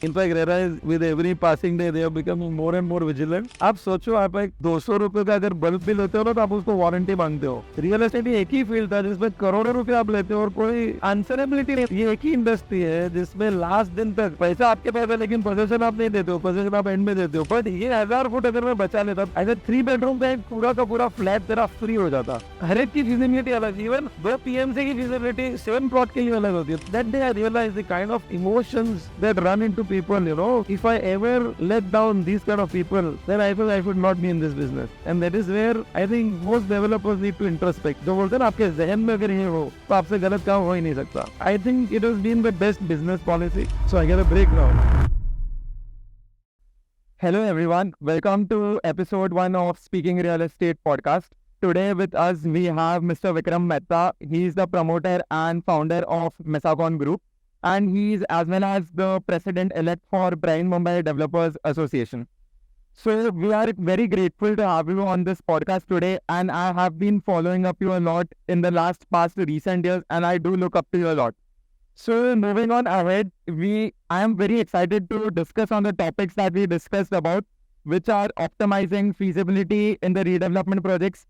In fact RERA is with every passing day they are becoming more and more vigilant. आप सोचो, आप एक 200 रुपए का अगर बल्ब बिल होते हो ना, तो आप उसको वारंटी मांगते हो. रियल एस्टेट एक ही फील्ड था जिसमें करोड़ों रुपए आप लेते हो और कोई आंसरेबिलिटी नहीं. ये एक ही इंडस्ट्री है जिसमें लास्ट दिन तक पैसा आपके पास है, लेकिन पोजेशन आप नहीं देते हो, पोजेशन आप एंड में देते हो. बट ये 1000 फुट अगर मैं बचा लेता, ऐसे 3 बेडरूम पे पूरा का पूरा फ्लैट तेरा फ्री हो जाता. हर एक की फिजिबिलिटी अलग, इवन 2 PMC की फिजिबिलिटी 7 प्लॉट के लिए अलग होती है. That day I realise the kind of emotions that run into people, you know. If I ever let down these kind of people, then I feel I should not be in this business. And that is where I think most developers need to introspect. जो बोलते हैं ना, आपके जहन में अगर ये हो तो आपसे गलत काम हो ही नहीं सकता. I think it has been the best business policy. So I get a break now. Hello everyone, welcome to episode 1 of Speaking Real Estate podcast. Today with us we have Mr. Vikram Mehta. He is the promoter and founder of Mesacon Group, and he is as well as the president-elect for Prime Mumbai Developers Association. So we are very grateful to have you on this podcast today, and I have been following up you a lot in the past recent years, and I do look up to you a lot. So moving on ahead, I am very excited to discuss on the topics that we discussed about, which are optimizing feasibility in the redevelopment projects,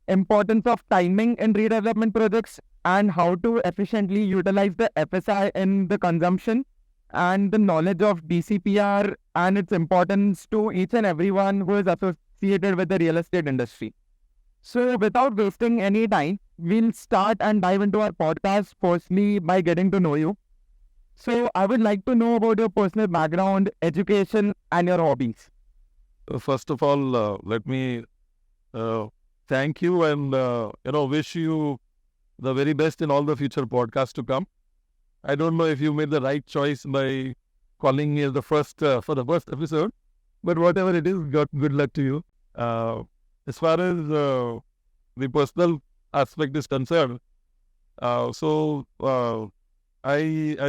importance of timing in redevelopment projects, and how to efficiently utilize the FSI in the consumption, and the knowledge of DCPR and its importance to each and everyone who is associated with the real estate industry. So without wasting any time, we'll start and dive into our podcast firstly by getting to know you. So I would like to know about your personal background, education, and your hobbies. First of all, let me thank you and wish you the very best in all the future podcasts to come. I don't know if you made the right choice by calling me as the first for the first episode, but whatever it is, good luck to you. As far as the personal aspect is concerned, I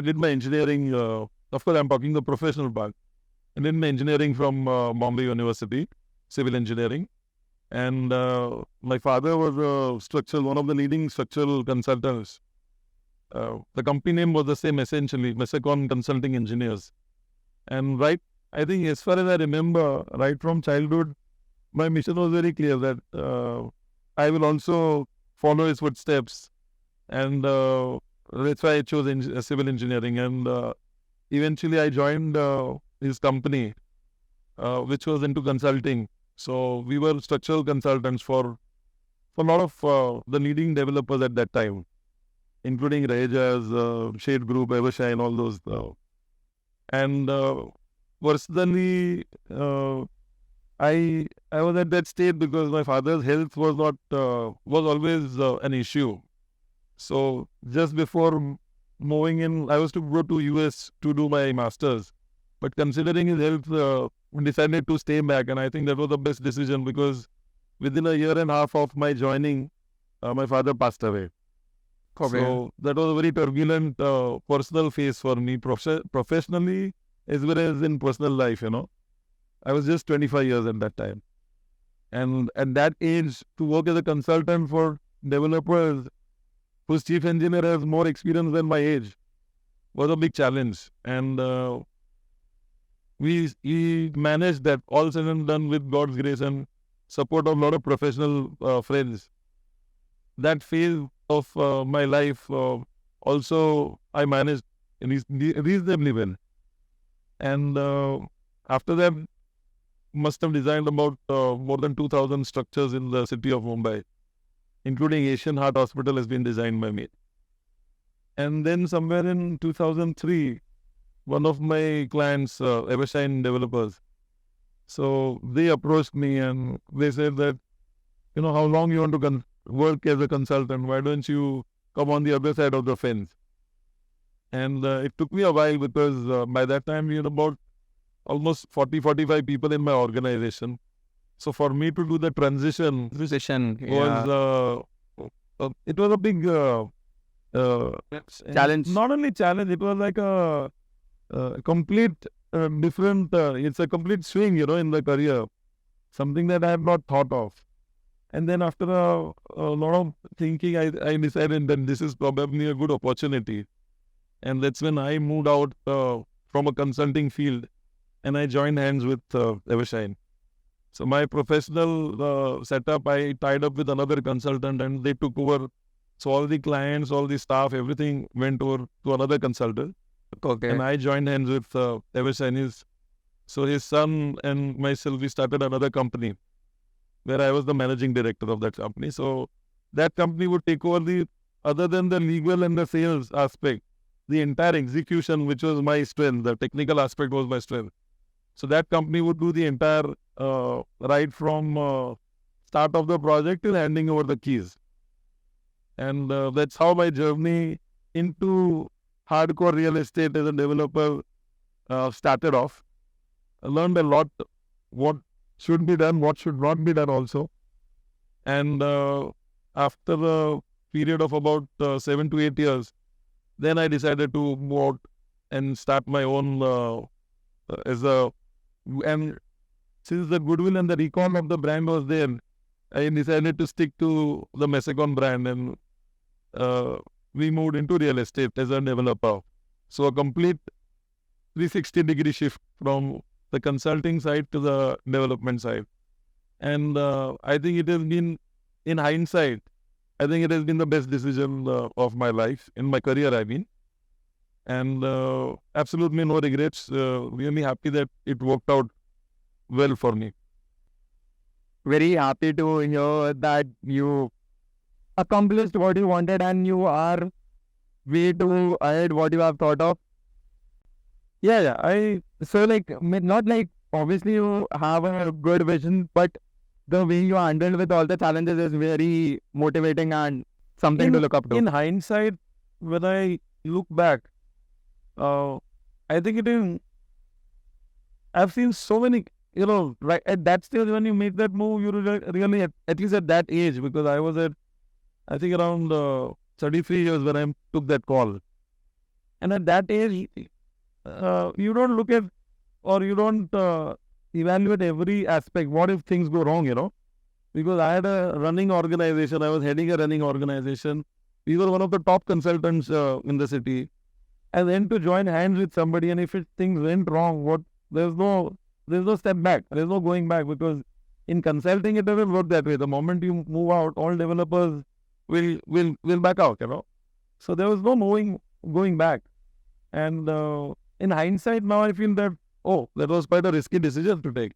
did my engineering. Of course, I'm talking the professional part. I did my engineering from Bombay University, civil engineering, and my father was one of the leading structural consultants. The company name was the same essentially, Mesacon Consulting Engineers. And I think as far as I remember, right from childhood, my mission was very clear that I will also follow his footsteps. And that's why I chose civil engineering. And eventually I joined his company, which was into consulting. So we were structural consultants for a lot of the leading developers at that time, including Rejas, Shade Group, Evershine, all those. And personally, I was at that state because my father's health was always an issue. So just before moving in, I was to go to US to do my masters. But considering his health, we decided to stay back. And I think that was the best decision because within a year and a half of my joining, my father passed away. Okay. So that was a very turbulent personal phase for me, professionally as well as in personal life, I was just 25 years at that time. And at that age, to work as a consultant for developers whose chief engineer has more experience than my age was a big challenge. And we managed that all said and done with God's grace and support of a lot of professional friends. That phase of my life also I managed reasonably well. And after that, must have designed about more than 2,000 structures in the city of Mumbai, including Asian Heart Hospital has been designed by me. And then somewhere in 2003, one of my clients, Evershine developers, so they approached me and they said that, how long you want to work as a consultant? Why don't you come on the other side of the fence? And it took me a while because by that time we had about almost 40-45 people in my organization. So for me to do the transition was it was a big Challenge. Not only challenge, it was like a complete different. It's a complete swing, in the career. Something that I have not thought of. And then after a lot of thinking, I decided that this is probably a good opportunity. And that's when I moved out from a consulting field, and I joined hands with FSI. So my professional setup, I tied up with another consultant, and they took over. So all the clients, all the staff, everything went over to another consultant. Okay. And I joined hands with FSI. So his son and myself, we started another company where I was the managing director of that company. So that company would take over other than the legal and the sales aspect, the entire execution, which was my strength, the technical aspect was my strength. So that company would do the entire, right from start of the project till handing over the keys. And that's how my journey into hardcore real estate as a developer started off. I learned a lot what should be done, what should not be done also. And after a period of about 7 to 8 years, then I decided to move out and start my own and since the goodwill and the recall of the brand was there, I decided to stick to the Mesacon brand, and we moved into real estate as a developer. So a complete 360-degree shift from the consulting side to the development side. And I think it has been, in hindsight, I think it has been the best decision of my life, in my career, I mean. And absolutely no regrets. Really happy that it worked out well for me. Very happy to hear that you accomplished what you wanted and you are way too ahead what you have thought of. So like, not like, obviously you have a good vision, but the way you handled with all the challenges is very motivating and something to look up to. In hindsight, when I look back, I think I've seen so many, right at that stage when you make that move, you really, at least at that age, because I was at, I think around 33 years when I took that call. And at that age, you don't look at, or you don't evaluate every aspect. What if things go wrong, Because I had a running organization. I was heading a running organization. We were one of the top consultants in the city. And then to join hands with somebody, and if things went wrong, there's no step back. There's no going back, because in consulting, it doesn't work that way. The moment you move out, all developers will back out, So there was no going back. And in hindsight, now I feel that, that was quite a risky decision to take.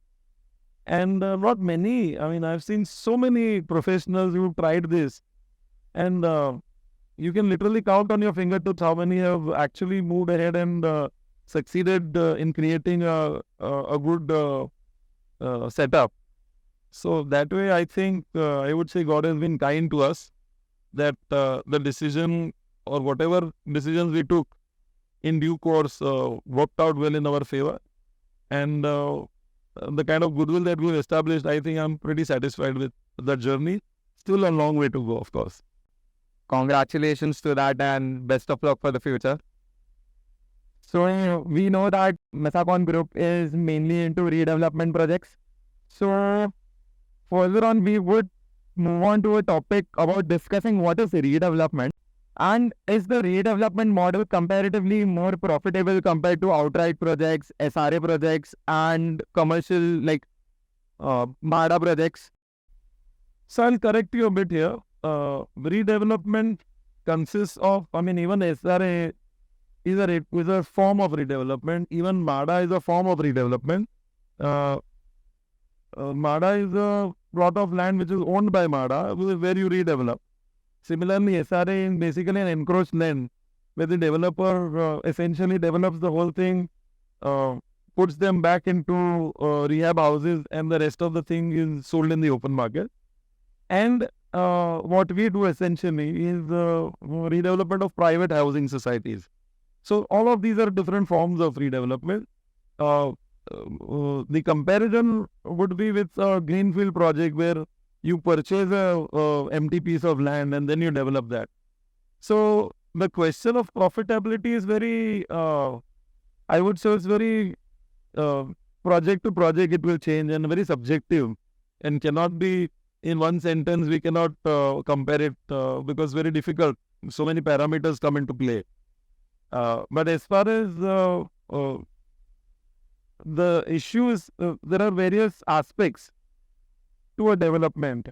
And not many, I've seen so many professionals who tried this. And you can literally count on your fingertips how many have actually moved ahead and succeeded in creating a good setup. So that way, I think I would say God has been kind to us, that the decision or whatever decisions we took in due course worked out well in our favor. And the kind of goodwill that we've established, I think I'm pretty satisfied with the journey. Still a long way to go, of course. Congratulations to that and best of luck for the future. So we know that Mesacon Group is mainly into redevelopment projects. So further on, we would move on to a topic about discussing what is redevelopment, and is the redevelopment model comparatively more profitable compared to outright projects, SRA projects, and commercial like MHADA projects. So I'll correct you a bit here. Redevelopment consists of, even SRA is a form of redevelopment. Even MHADA is a form of redevelopment. MHADA is a plot of land which is owned by MHADA, where you redevelop. Similarly, SRA is basically an encroached land where the developer essentially develops the whole thing, puts them back into rehab houses, and the rest of the thing is sold in the open market. And what we do essentially is redevelopment of private housing societies. So all of these are different forms of redevelopment. The comparison would be with a greenfield project where you purchase a empty piece of land and then you develop that. So the question of profitability is very, I would say it's very project to project it will change and very subjective, and cannot be in one sentence. We cannot compare it because very difficult. So many parameters come into play. But as far as the issues, there are various aspects to a development,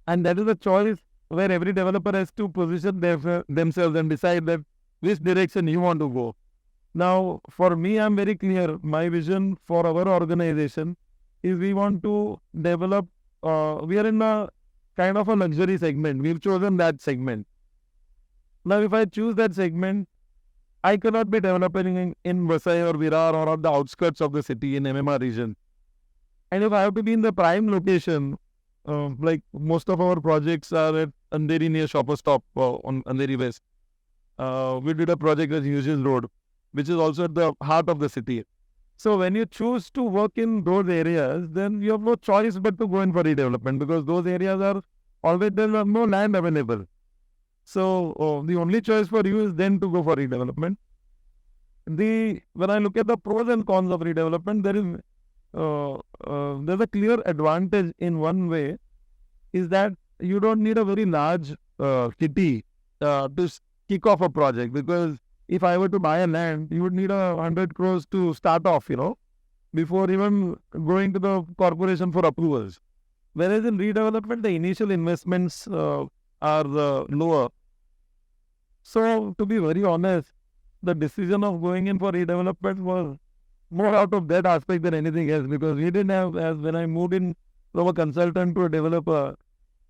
and that is a choice where every developer has to position themselves and decide that which direction you want to go. Now, for me, I'm very clear. My vision for our organization is we want to develop. We are in a kind of a luxury segment. We've chosen that segment. Now, if I choose that segment, I cannot be developing in Vasai or Virar or on the outskirts of the city in MMR region. And if I have to be in the prime location, like most of our projects are at Andheri near Shopper Stop on Andheri West. We did a project at Hughes Road, which is also at the heart of the city. So when you choose to work in those areas, then you have no choice but to go in for redevelopment, because those areas are always, there are no land available. So the only choice for you is then to go for redevelopment. When I look at the pros and cons of redevelopment, there's a clear advantage in one way, is that you don't need a very large kitty to kick off a project, because if I were to buy a land, you would need 100 crores to start off, before even going to the corporation for approvals. Whereas in redevelopment, the initial investments are lower. So, to be very honest, the decision of going in for redevelopment was more out of that aspect than anything else, because we didn't have, as when I moved in from a consultant to a developer,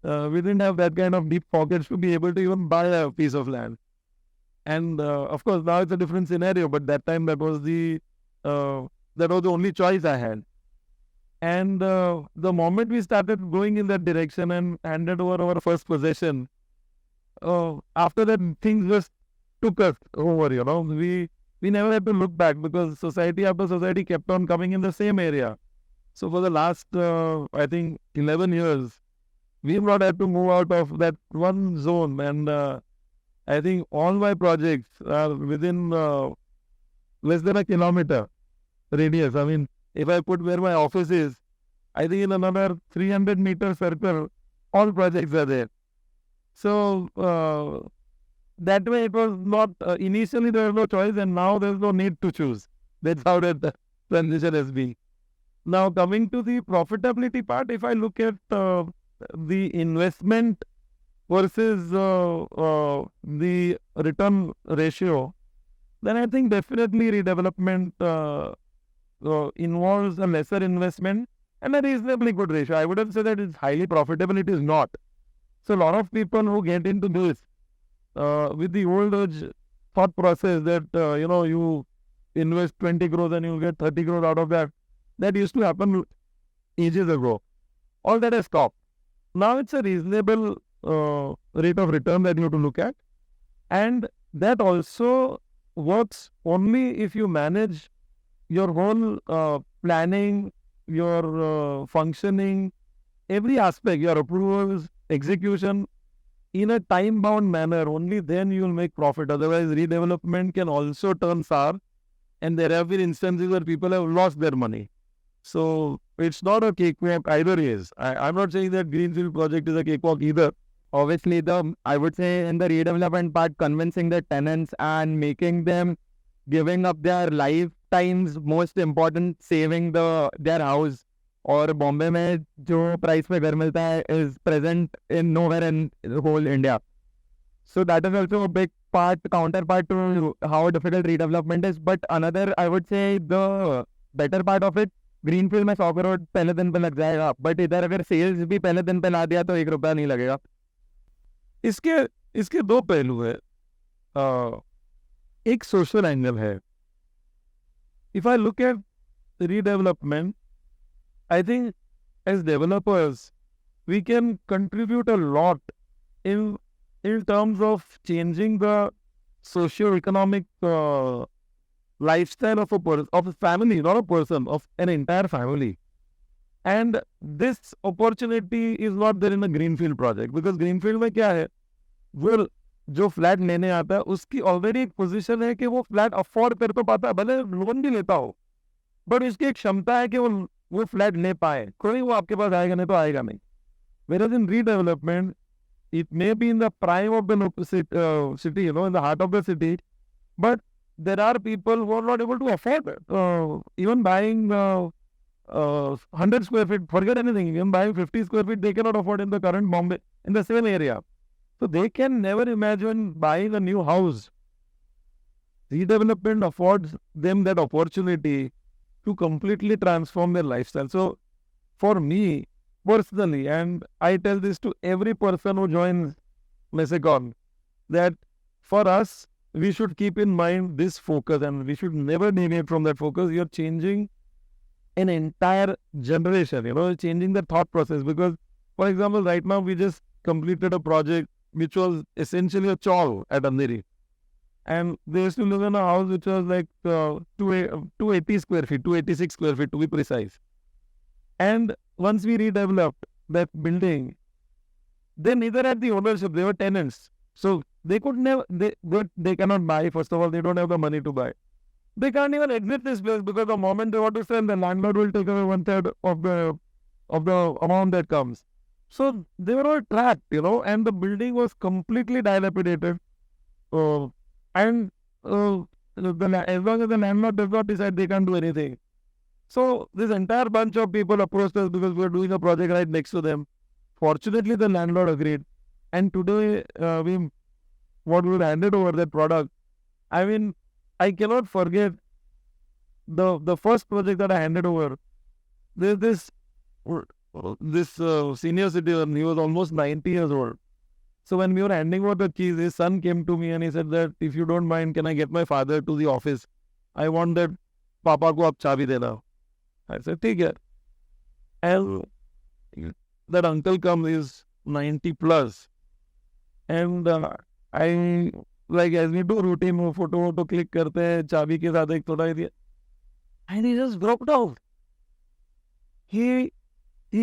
we didn't have that kind of deep pockets to be able to even buy a piece of land. And of course, now it's a different scenario, but that time that was the only choice I had. And the moment we started going in that direction and handed over our first possession, after that things just took us over. We never had to look back, because society after society kept on coming in the same area. So for the last, I think, 11 years, we've not had to move out of that one zone. And I think all my projects are within less than a kilometer radius. I mean, if I put where my office is, I think in another 300-meter circle, all projects are there. So that way it was not, initially there was no choice, and now there's no need to choose. That's how the transition has been. Now coming to the profitability part, if I look at the investment versus the return ratio, then I think definitely redevelopment involves a lesser investment and a reasonably good ratio. I wouldn't say that it's highly profitable, it is not. So a lot of people who get into this with the old thought process that, you invest 20 crores and you get 30 crores out of that, that used to happen ages ago. All that has stopped. Now it's a reasonable rate of return that you have to look at. And that also works only if you manage your whole planning, your functioning, every aspect, your approvals, execution, in a time-bound manner. Only then you will make profit. Otherwise, redevelopment can also turn sour. And there have been instances where people have lost their money. So it's not a cakewalk either ways. I'm not saying that Greenfield project is a cakewalk either. Obviously, I would say in the redevelopment part, convincing the tenants and making them giving up their lifetime's most important saving their house, और बॉम्बे में जो price पे घर मिलता है is present in nowhere in the whole India. So that is also a big counterpart to how difficult redevelopment is. But another, I would say, the better part of it, greenfield में 100 करोड़ पहले दिन पे लग जाएगा, but इधर अगर sales भी पहले दिन पे ला दिया तो 1 रुपया नहीं लगेगा. इसके दो पहलू है. एक सोशल एंगल है. If I look at redevelopment, I think as developers, we can contribute a lot in terms of changing the socio-economic lifestyle of a family, not a person, of an entire family. And this opportunity is not there in a greenfield project, because greenfield में क्या है, वो जो flat लेने आता है उसकी already एक पोजीशन है कि वो फ्लैट अफोर्ड कर तो पाता है, भले लोन भी लेता हो, बट उसकी एक क्षमता है कि वो फ्लैट ले पाए. कोई वो आपके पास आएगा नहीं तो आएगा नहीं. Whereas in redevelopment, it may be in the prime of the city, in the heart of the city, But there are people who are not able to afford it. Even buying 100 square feet, forget anything, even buying 50 square feet, they cannot afford in the current Bombay, in the same area. So they can never imagine buying a new house. Redevelopment affords them that opportunity to completely transform their lifestyle. So for me personally, and I tell this to every person who joins Mesacon, that for us, we should keep in mind this focus and we should never deviate from that focus. You're changing an entire generation, changing the thought process. Because, for example, right now we just completed a project which was essentially a chawl at Andheri. And they used to live in a house which was like 280 square feet, 286 square feet to be precise. And once we redeveloped that building, they neither had the ownership, they were tenants. So they could never, they cannot buy. First of all, they don't have the money to buy. They can't even exit this place because the moment they want to sell, the landlord will take away 1/3 of the amount that comes. So they were all trapped, and the building was completely dilapidated. And as long as the landlord does not decide, they can't do anything. So this entire bunch of people approached us because we were doing a project right next to them. Fortunately, the landlord agreed. And today, we handed over that product. I mean, I cannot forget the first project that I handed over. There's this senior citizen, he was almost 90 years old. So when we were handing over the keys, his son came to me and he said that, if you don't mind, can I get my father to the office? I want that Papa ko aap chabi dena. I said, take it. And that uncle comes, is 90 plus. And I, like, as we do routine, photo click karte hai, chabi ke saath ek thoda diya. And he just broke down. He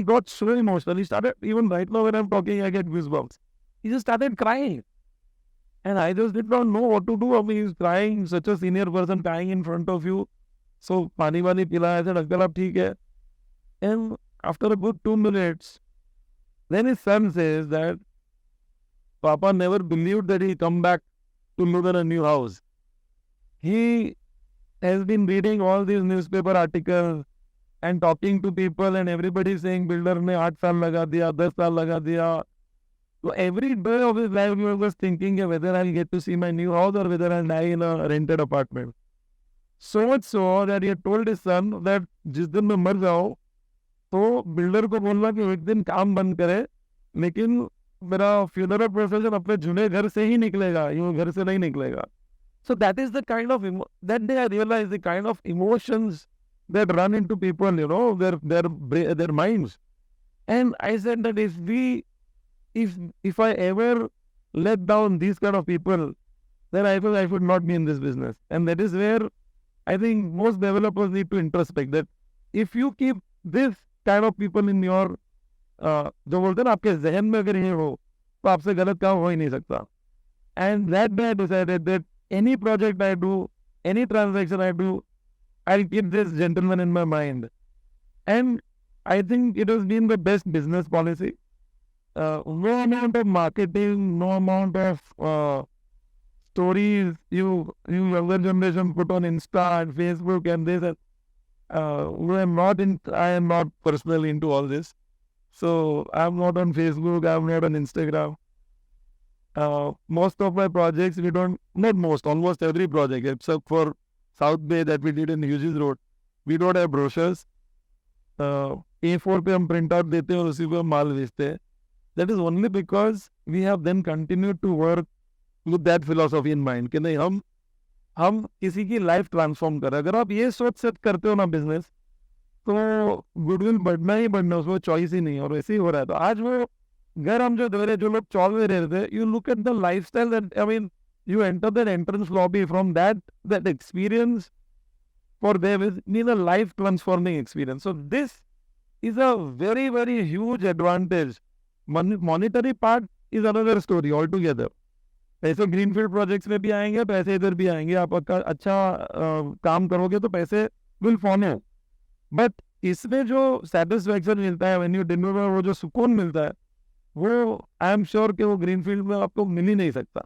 got so emotional. He started, even right now when I'm talking, I get goosebumps. He just started crying. And I just did not know what to do. I mean, he's crying, such a senior person crying in front of you. So, pani pila. I said, Uncle, aap theek hai. And after a good 2 minutes, then his son says that Papa never believed that he'll come back to live in a new house. He has been reading all these newspaper articles and talking to people, and everybody saying builder ne 8 saal laga diya, 10 saal laga diya. So every day of his life, he was thinking whether I'll get to see my new house or whether I'll die in a rented apartment. So much so that he had told his son that जिस दिन मैं मर जाऊं तो builder को बोलना कि एक दिन काम बंद करे, लेकिन मेरा फ्यूनरल प्रोसेशन अपने जुने घर से ही निकलेगा, यूं घर से नहीं निकलेगा. So that is the kind of that day I realized the kind of emotions that run into people, their minds. And I said that if I ever let down these kind of people, then I should not be in this business. And that is where I think most developers need to introspect that if you keep this kind of people in your जो बोलते हैं ना आपके जहन में अगर ये हो तो आपसे गलत काम हो ही नहीं सकता. And that day I decided that any project I do, any transaction I do, I'll keep this gentleman in my mind. And I think it has been the best business policy. No amount of marketing, no amount of stories you younger generation put on Insta and Facebook and this. I am not personally into all this. So I'm not on Facebook, I'm not on Instagram. Most of my projects, almost every project, except for South Bay that we did in Hughes Road, we don't have brochures. A4 पे हम print out देते हैं और उसी पे हम माल बेचते हैं. That is only because we have then continued to work with that philosophy in mind कि नहीं हम किसी की लाइफ ट्रांसफॉर्म करें. अगर आप ये सोच सेट करते हो ना बिजनेस, तो गुडविल बढ़ना ही बढ़ना, उसमें चॉइस ही नहीं. और ऐसे ही हो रहा है. तो आज वो घर हम जो लोग चौल में रह रहे थे, you look at the life style that, I mean, you enter that entrance lobby. From that experience for them is been a life transforming experience. So this is a very, very huge advantage. Monetary part is another story altogether. पैसे greenfield projects में भी आएंगे, पैसे इधर भी आएंगे. आप अच्छा काम करोगे तो पैसे विल फॉलो. बट इसमें जो सेटिस्फैक्शन मिलता है, व्हेन यू डिलीवर, वो जो सुकून मिलता है, वो आई एम श्योर कि वो ग्रीनफील्ड में आपको मिल ही नहीं सकता.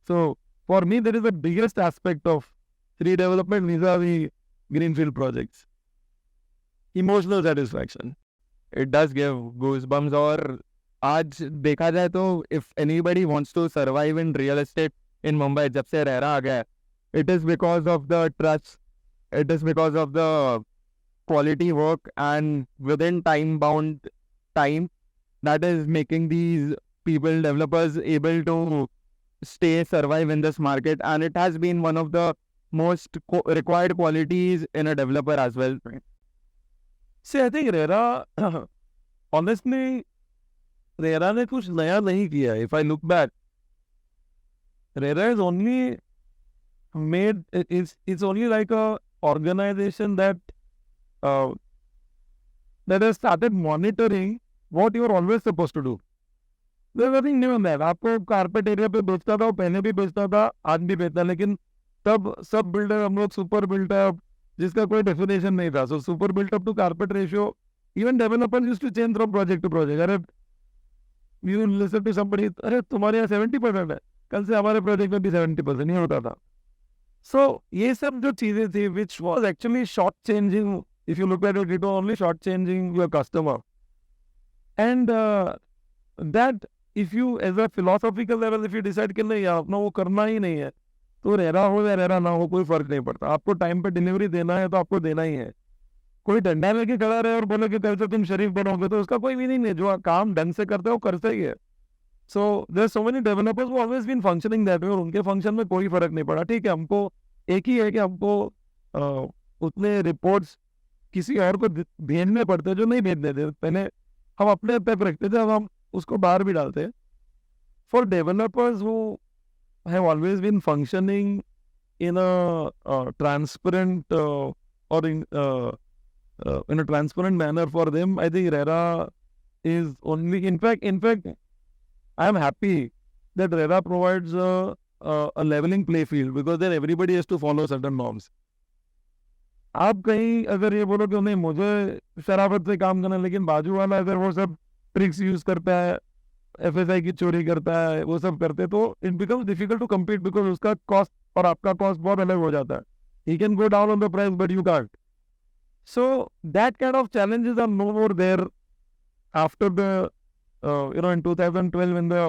So for me, that is the biggest aspect of redevelopment vis-a-vis greenfield projects. Emotional satisfaction. It does give goosebumps. और आज देखा जाए तो if anybody wants to survive in real estate in Mumbai, जब से RERA आ गया है, it is because of the trust, it is because of the quality work and within time that is making these people, developers, able to survive in this market, and it has been one of the most required qualities in a developer as well. See, I think RERA, honestly, RERA ने कुछ नया नहीं किया. If I look back, RERA is only made, it's only like a organization that has started monitoring what you are always supposed to do. There's nothing new in that. आपको carpet area पे बेचता था, पहले भी बेचता था, आज भी बेचता, लेकिन तब सब बिल्डर हम लोग सुपर बिल्टअप जिसका कोई डेफिनेशन नहीं था. So super built up to carpet ratio, even developers used to change from project to project. अरे यू लिसन टू समबडी, अरे तुम्हारे यहाँ 70% है, कल से हमारे प्रोजेक्ट में भी 70% नहीं होता था. सो ये सब जो चीजें थी which was actually short changing, if you look at it, it was only short changing your customer. And that if you as a philosophical level if you decide कि नहीं अपना वो करना ही नहीं है, तो RERA हो या RERA ना हो कोई फर्क नहीं पड़ता. आपको टाइम पे डिलीवरी देना है तो आपको देना ही है. कोई डंडा लेके खड़ा रहे और बोले कि कल से तुम शरीफ बनोगे, तो उसका कोई मीनिंग नहीं. जो काम ढंग से करते हो करते ही है. So there so many developers वो always been functioning that way, और उनके फंक्शन में कोई फर्क नहीं पड़ा. ठीक है, हमको एक ही है कि हमको उतने रिपोर्ट्स किसी और को भेजने पड़ते जो नहीं भेजने थे. पहले हम अपने तक रखते थे, अब हम उसको बाहर भी डालते हैं. For developers who have always been functioning in a transparent or in a transparent manner for them. I think RERA is only, in fact, I am happy that RERA provides a leveling play field, because then everybody has to follow certain norms. आप कहीं अगर ये बोलो कि नहीं मुझे शराफत से काम करना, लेकिन बाजू वाला अगर वो सब ट्रिक्स यूज करता है, FSI की चोरी करता है, वो सब करते, तो it becomes difficult to compete, because उसका कॉस्ट और आपका कॉस्ट बहुत अलग हो जाता है. He can go down on the price but you can't. So that kind of challenges are no more there after the in 2012 when the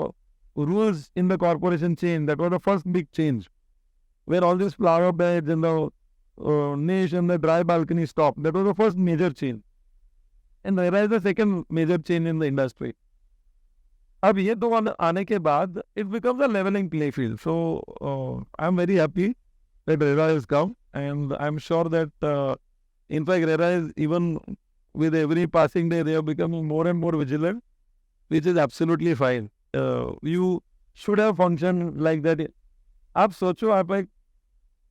rules in the corporation changed. That was the first big change, where all these flower beds and the niche and the dry balcony stopped. That was the first major change, and there is the second major change in the industry. अब ये दो आने के बाद it becomes a leveling play field. So I'm very happy that RERA has come, and I'm sure that in fact RERA is, even with every passing day, they are becoming more and more vigilant, which is absolutely fine. You should have functioned like that. आप सोचो, आप एक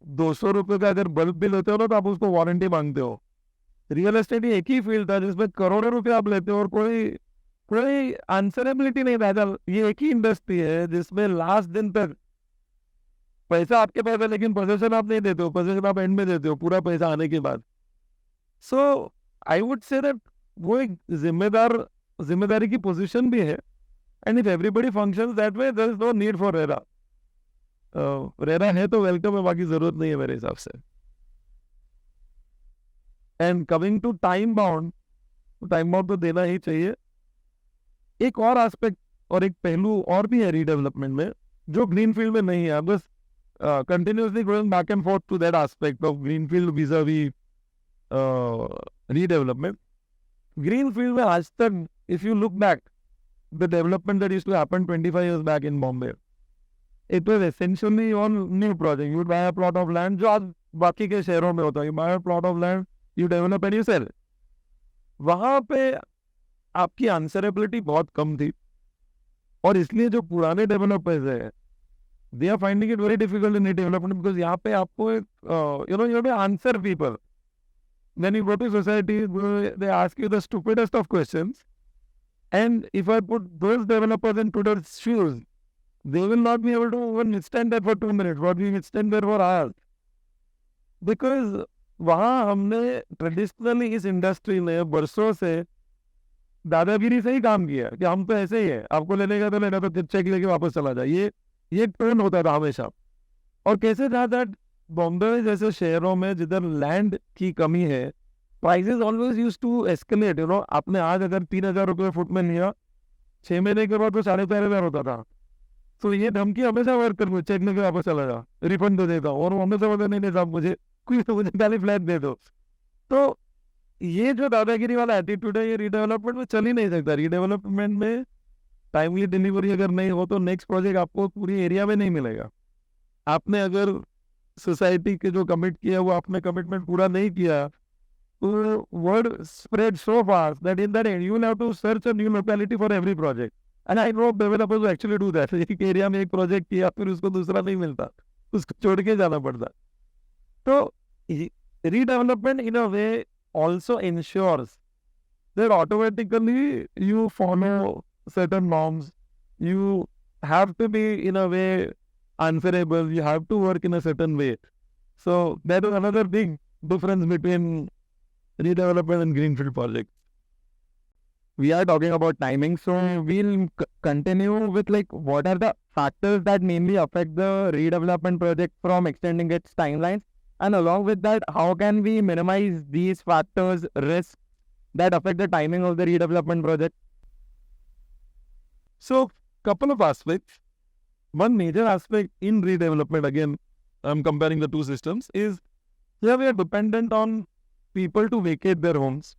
200 रुपये का अगर bulb bill लेते हो ना, तो आप उसको वारंटी मांगते हो. रियल एस्टेट एक ही फील्ड था जिसमें करोड़ों रुपये आप लेते हो और कोई आंसरेबिलिटी नहीं रहता. ये एक ही इंडस्ट्री है जिसमें लास्ट दिन तक पैसा आपके पास है, लेकिन पोजीशन आप नहीं देते हो, पोजीशन आप एंड में देते हो पूरा पैसा आने के बाद. सो आई वुड से दैट वो एक जिम्मेदारी की पोजीशन भी है. And if everybody functions that way, there is no need for RERA. RERA है तो वेलकम है, बाकी जरूरत नहीं है मेरे हिसाब से. And coming to time bound तो देना ही चाहिए. एक और एस्पेक्ट और एक पहलू और भी है रीडेवलपमेंट में, जो ग्रीन फील्ड में नहीं है. बस continuously going back and forth to that aspect of green field vis-a-vis redevelopment. Green field में आज तक, if you look back, the development that used to happen 25 years back in Bombay, it was essentially on new project. You buy a plot of land, जो आज बाकी के शहरों में होता है. You buy a plot of land, you develop and you sell. वहाँ पे आपकी आंसरेबिलिटी बहुत कम थी, और इसलिए जो पुराने डेवलपर्स हैं, they are finding it very difficult in development, because यहाँ पे आपको एक you have to answer people. When you go to society, they ask you the stupidest of questions, and if I put those developers in today's shoes, they will not be able to even stand there for 2 minutes, but we stand there for hours. Because वहाँ हमने traditionally इस industry में बरसों से दादागिरी से ही काम किया कि हम तो ऐसे ही है, आपको लेने का तो लेना, तो चेक लेके वापस चला जाए. ये टोन होता था हमेशा. और कैसे था दैट बॉम्बे जैसे शहरों में जिधर लैंड की कमी है, prices always use to escalate, आपने आज अगर 3,000 रुपये फुट में लिया, 6 महीने के बाद तो 13,500 होता था। तो ये धमकी हमेशा वर्क कर, मुझे चेक लेके वापस चला जा, रिफंड दे देता हूँ, और वो हमेशा बोलते नहीं नहीं साहब मुझे मुझे पहले फ्लैट दे दो। तो ये जो दादागिरी वाला एटीट्यूड है, ये रीडेवलपमेंट में चल ही नहीं सकता। रीडेवलपमेंट में टाइमली डिलीवरी अगर नहीं हो तो नेक्स्ट प्रोजेक्ट आपको पूरी एरिया में नहीं मिलेगा। आपने अगर सोसाइटी के जो कमिट किया वो आपने कमिटमेंट पूरा नहीं किया, तो word spread so fast that in that and you will have to search a new locality for every project. And I know developers actually do that. एक एरिया में एक प्रोजेक्ट किया, फिर उसको दूसरा नहीं मिलता, उसको छोड़ के जाना पड़ता। तो redevelopment in a way also ensures that automatically you follow certain norms. You have to be in a way answerable. You have to work in a certain way. So that is another big difference between redevelopment and greenfield projects. We are talking about timing, so we'll continue with like what are the factors that mainly affect the redevelopment project from extending its timelines, and along with that, how can we minimize these factors, risks that affect the timing of the redevelopment project? So, couple of aspects. One major aspect in redevelopment, again, I'm comparing the two systems, is here we are dependent on people to vacate their homes.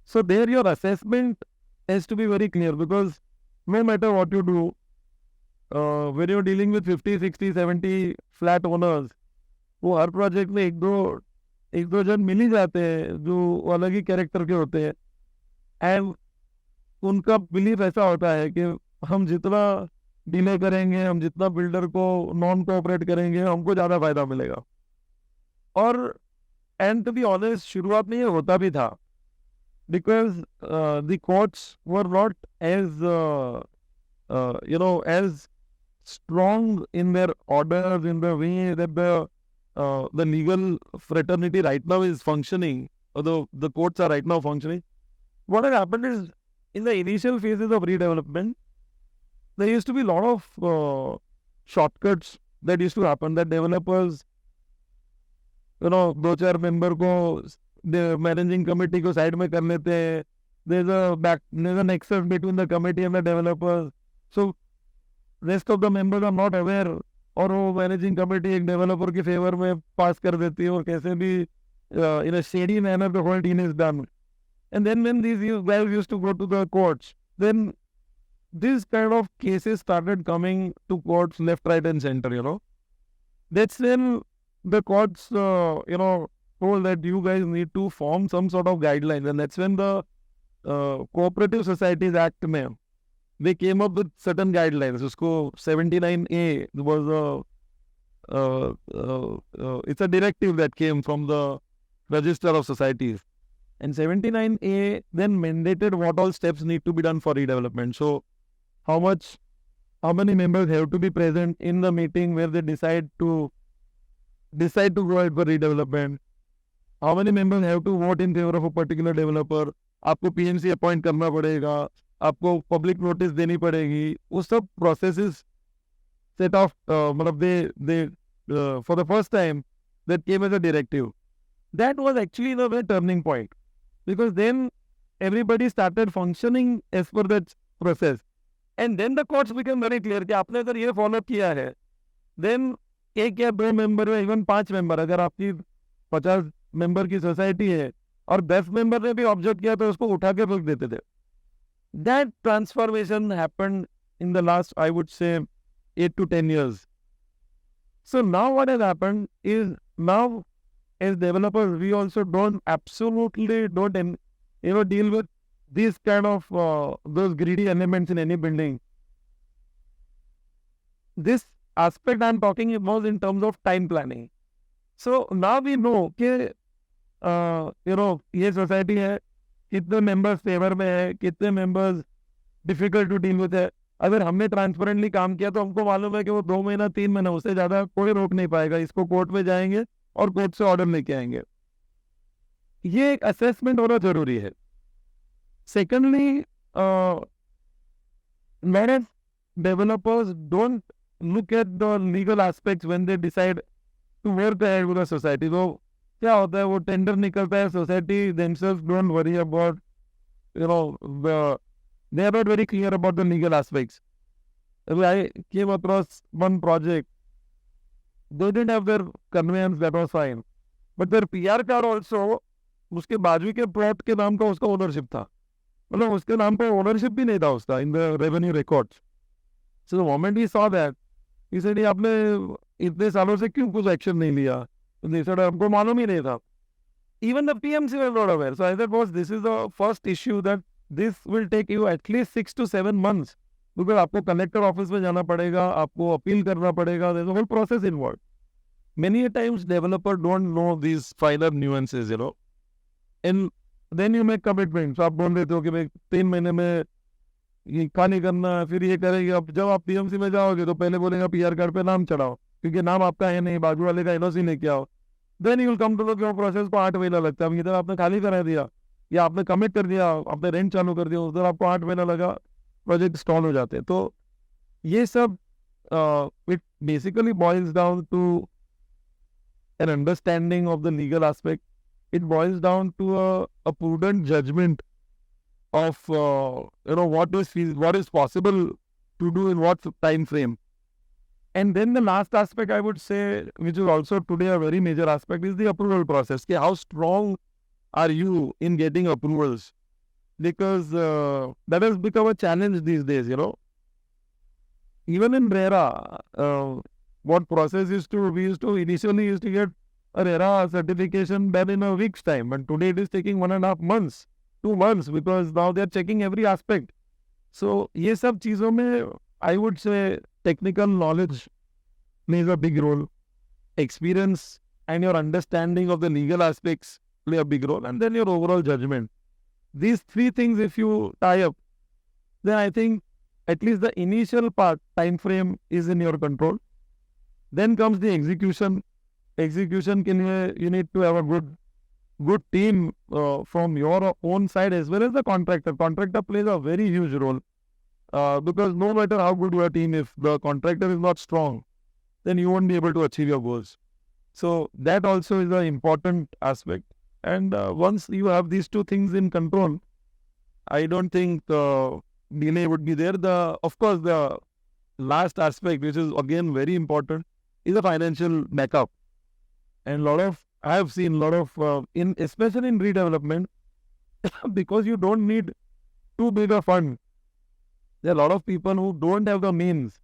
So there your assessment has to be very clear, because no matter what you do, when you're dealing with 50, 60, 70 flat owners, वो हर project में एक दो जन मिल ही जाते हैं जो अलग ही character के होते हैं। एंड उनका बिलीफ ऐसा होता है कि हम जितना डिले करेंगे, हम जितना बिल्डर को नॉन कोऑपरेट करेंगे, हमको ज़्यादा फायदा मिलेगा। और एंड टू बी ऑनेस्ट, शुरुआत में ये होता भी था, because the courts were not as as strong in their orders, in the way that the legal fraternity right now is functioning, although the courts are right now functioning. What had happened is, in the initial phases of redevelopment, there used to be a lot of shortcuts that used to happen, that developers, दो चार member को managing committee को side में कर लेते हैं। there's a nexus between the committee and the developers, so rest of the members are not aware, और वो मैनेजिंग कमेटी एक डेवलपर के फेवर में पास कर देती है, और कैसे भी in a shady manner the whole deal is done. And then when these guys used to go to the courts, then these kind of cases started coming to courts left, right and center. That's when the courts told that you guys need to form some sort of guidelines, and that's when the Cooperative Societies Act में they came up with certain guidelines. Usko 79A was it's a directive that came from the Register of Societies, and 79A then mandated what all steps need to be done for redevelopment. So how many members have to be present in the meeting where they decide to go ahead for redevelopment, how many members have to vote in favor of a particular developer, आपको PMC appoint करना पड़ेगा, आपको public notice देनी पड़ेगी, वो सब processes set of मतलब they for the first time that came as a directive. That was actually in a way turning point, because then everybody started functioning as per that process, and then the courts became very clear कि आपने अगर ये follow किया है, then एक या दो member में, इवन 5 मेंबर, अगर आपकी 50 मेंबर की सोसाइटी है और 10 मेंबर ने भी ऑब्जर्व किया तो उसको उठा के फेंक देते थे. That transformation happened in the last, I would say, 8 to 10 years. So now what has happened is, now as developers, we also absolutely don't deal with these kind of those greedy elements in any building. This aspect I'm talking about in terms of time planning. So now we know कि ये society है, कितने members favour में है, कितने members difficult to deal with है. अगर हमने ट्रांसपेरेंटली काम किया तो हमको मालूम है कि वो 2 महीना 3 महीना, उससे ज़्यादा कोई रोक नहीं पाएगा. इसको कोर्ट में जाएंगे और कोर्ट से ऑर्डर लेके आएंगे. ये एक असेसमेंट होना जरूरी है. Secondly, manage developers don't look at the legal aspects when they decide to work ahead with the society. So क्या होता है वो टेंडर निकलता है society themselves don't worry about they are not very clear about the legal aspects. I came across one project. They didn't have their conveyance, that was fine. But their PR car also, उसके बाजू के plot के नाम का उसका ownership था. मतलब उसके नाम पे ओनरशिप भी नहीं था उसका in the revenue records. So the moment he saw that, he said आपने इतने सालों से क्यों कुछ एक्शन नहीं लिया? तो सर हमको मालूम ही नहीं था. Even the PMC were not aware. So I said, boss, this is the first issue that this will take you at least 6 to 7 months. Because आपको कलेक्टर ऑफिस में जाना पड़ेगा, आपको अपील करना पड़ेगा. There's a whole process involved. Many times developer don't know these finer nuances, And then you make commitments. आप बोल देते हो कि भाई 3 महीने में ये नहीं करना, फिर ये करेंगे. अब जब आप PMC में जाओगे तो पहले बोलेगा PR कार्ड पे नाम चढ़ाओ, क्योंकि नाम आपका है नहीं, बाजू वाले का NOC लेके आओ. Then you will come to the process को 8 महीना लगता है. इधर आपने खाली करा दिया या आपने कमिट कर दिया, आपने रेंट चालू कर दिया, उधर आपको 8 महीना लगा, प्रोजेक्ट स्टॉल हो जाते हैं. तो ये सब it basically boils down to an understanding of the legal aspect. It boils down to a prudent judgment of what is possible to do in what time frame. And then the last aspect I would say, which is also today a very major aspect, is the approval process. How strong are you in getting approvals? Because that has become a challenge these days, Even in RERA, what process we initially used to get a RERA certification done in a week's time, but today it is taking 1.5 months, 2 months, because now they are checking every aspect. So, ये सब चीजों में I would say technical knowledge plays a big role. Experience and your understanding of the legal aspects play a big role, and then your overall judgment. These 3 things, if you tie up, then I think at least the initial time frame is in your control. Then comes the execution. Execution you need to have a good team from your own side as well as the contractor. Contractor plays a very huge role because no matter how good your team, if the contractor is not strong, then you won't be able to achieve your goals. So that also is an important aspect. And once you have these 2 things in control, I don't think delay would be there. Of course, the last aspect, which is again very important, is the financial backup. And I have seen a lot of, especially in redevelopment, because you don't need too big a fund. There are a lot of people who don't have the means,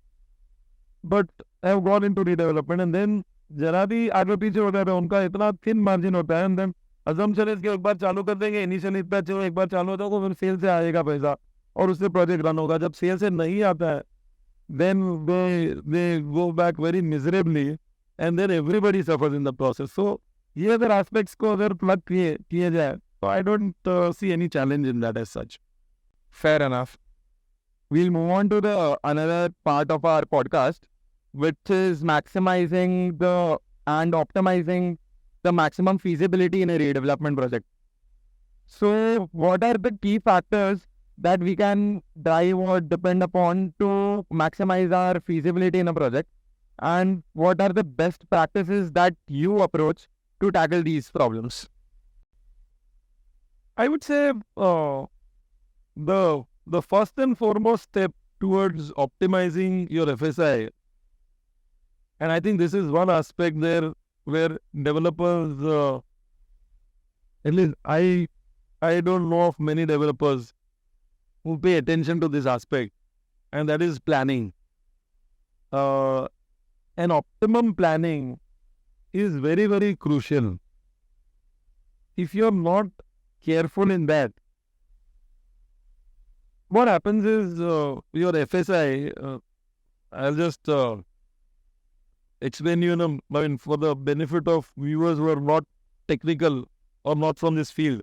but have gone into redevelopment, and then जरा भी आगे पीछे होता है, उनका इतना thin margin होता है, and then assumption is कि एक बार चालू कर देंगे, इनिशियली इतना चलो एक बार चालू होता है, फिर सेल से आएगा पैसा और उससे प्रोजेक्ट रन होगा. जब सेल से नहीं आता है, then they go back very miserably, and then everybody suffers in the process. So ये अगर aspects को अगर plug किए जाए, so I don't see any challenge in that as such. Fair enough. We'll move on to the another part of our podcast, which is maximizing and optimizing the maximum feasibility in a redevelopment project. So what are the key factors that we can drive or depend upon to maximize our feasibility in a project? And what are the best practices that you approach to tackle these problems? I would say the first and foremost step towards optimizing your FSI, and I think this is one aspect there where developers, at least I don't know of many developers who pay attention to this aspect, and that is planning. And optimum planning is very, very crucial. If you're not careful in that, what happens is your FSI, I'll just explain you, for the benefit of viewers who are not technical or not from this field.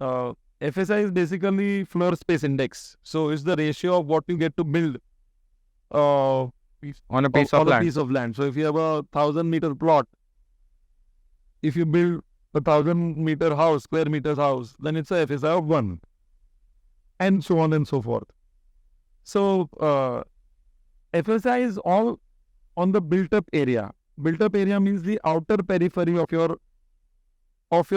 FSI is basically floor space index. So it's the ratio of what you get to build On a piece of land. So if you have a 1,000-meter plot, if you build a 1,000-meter house, square meters house, then it's a FSI of 1. And so on and so forth. So FSI is all on the built-up area. Built-up area means the outer periphery of your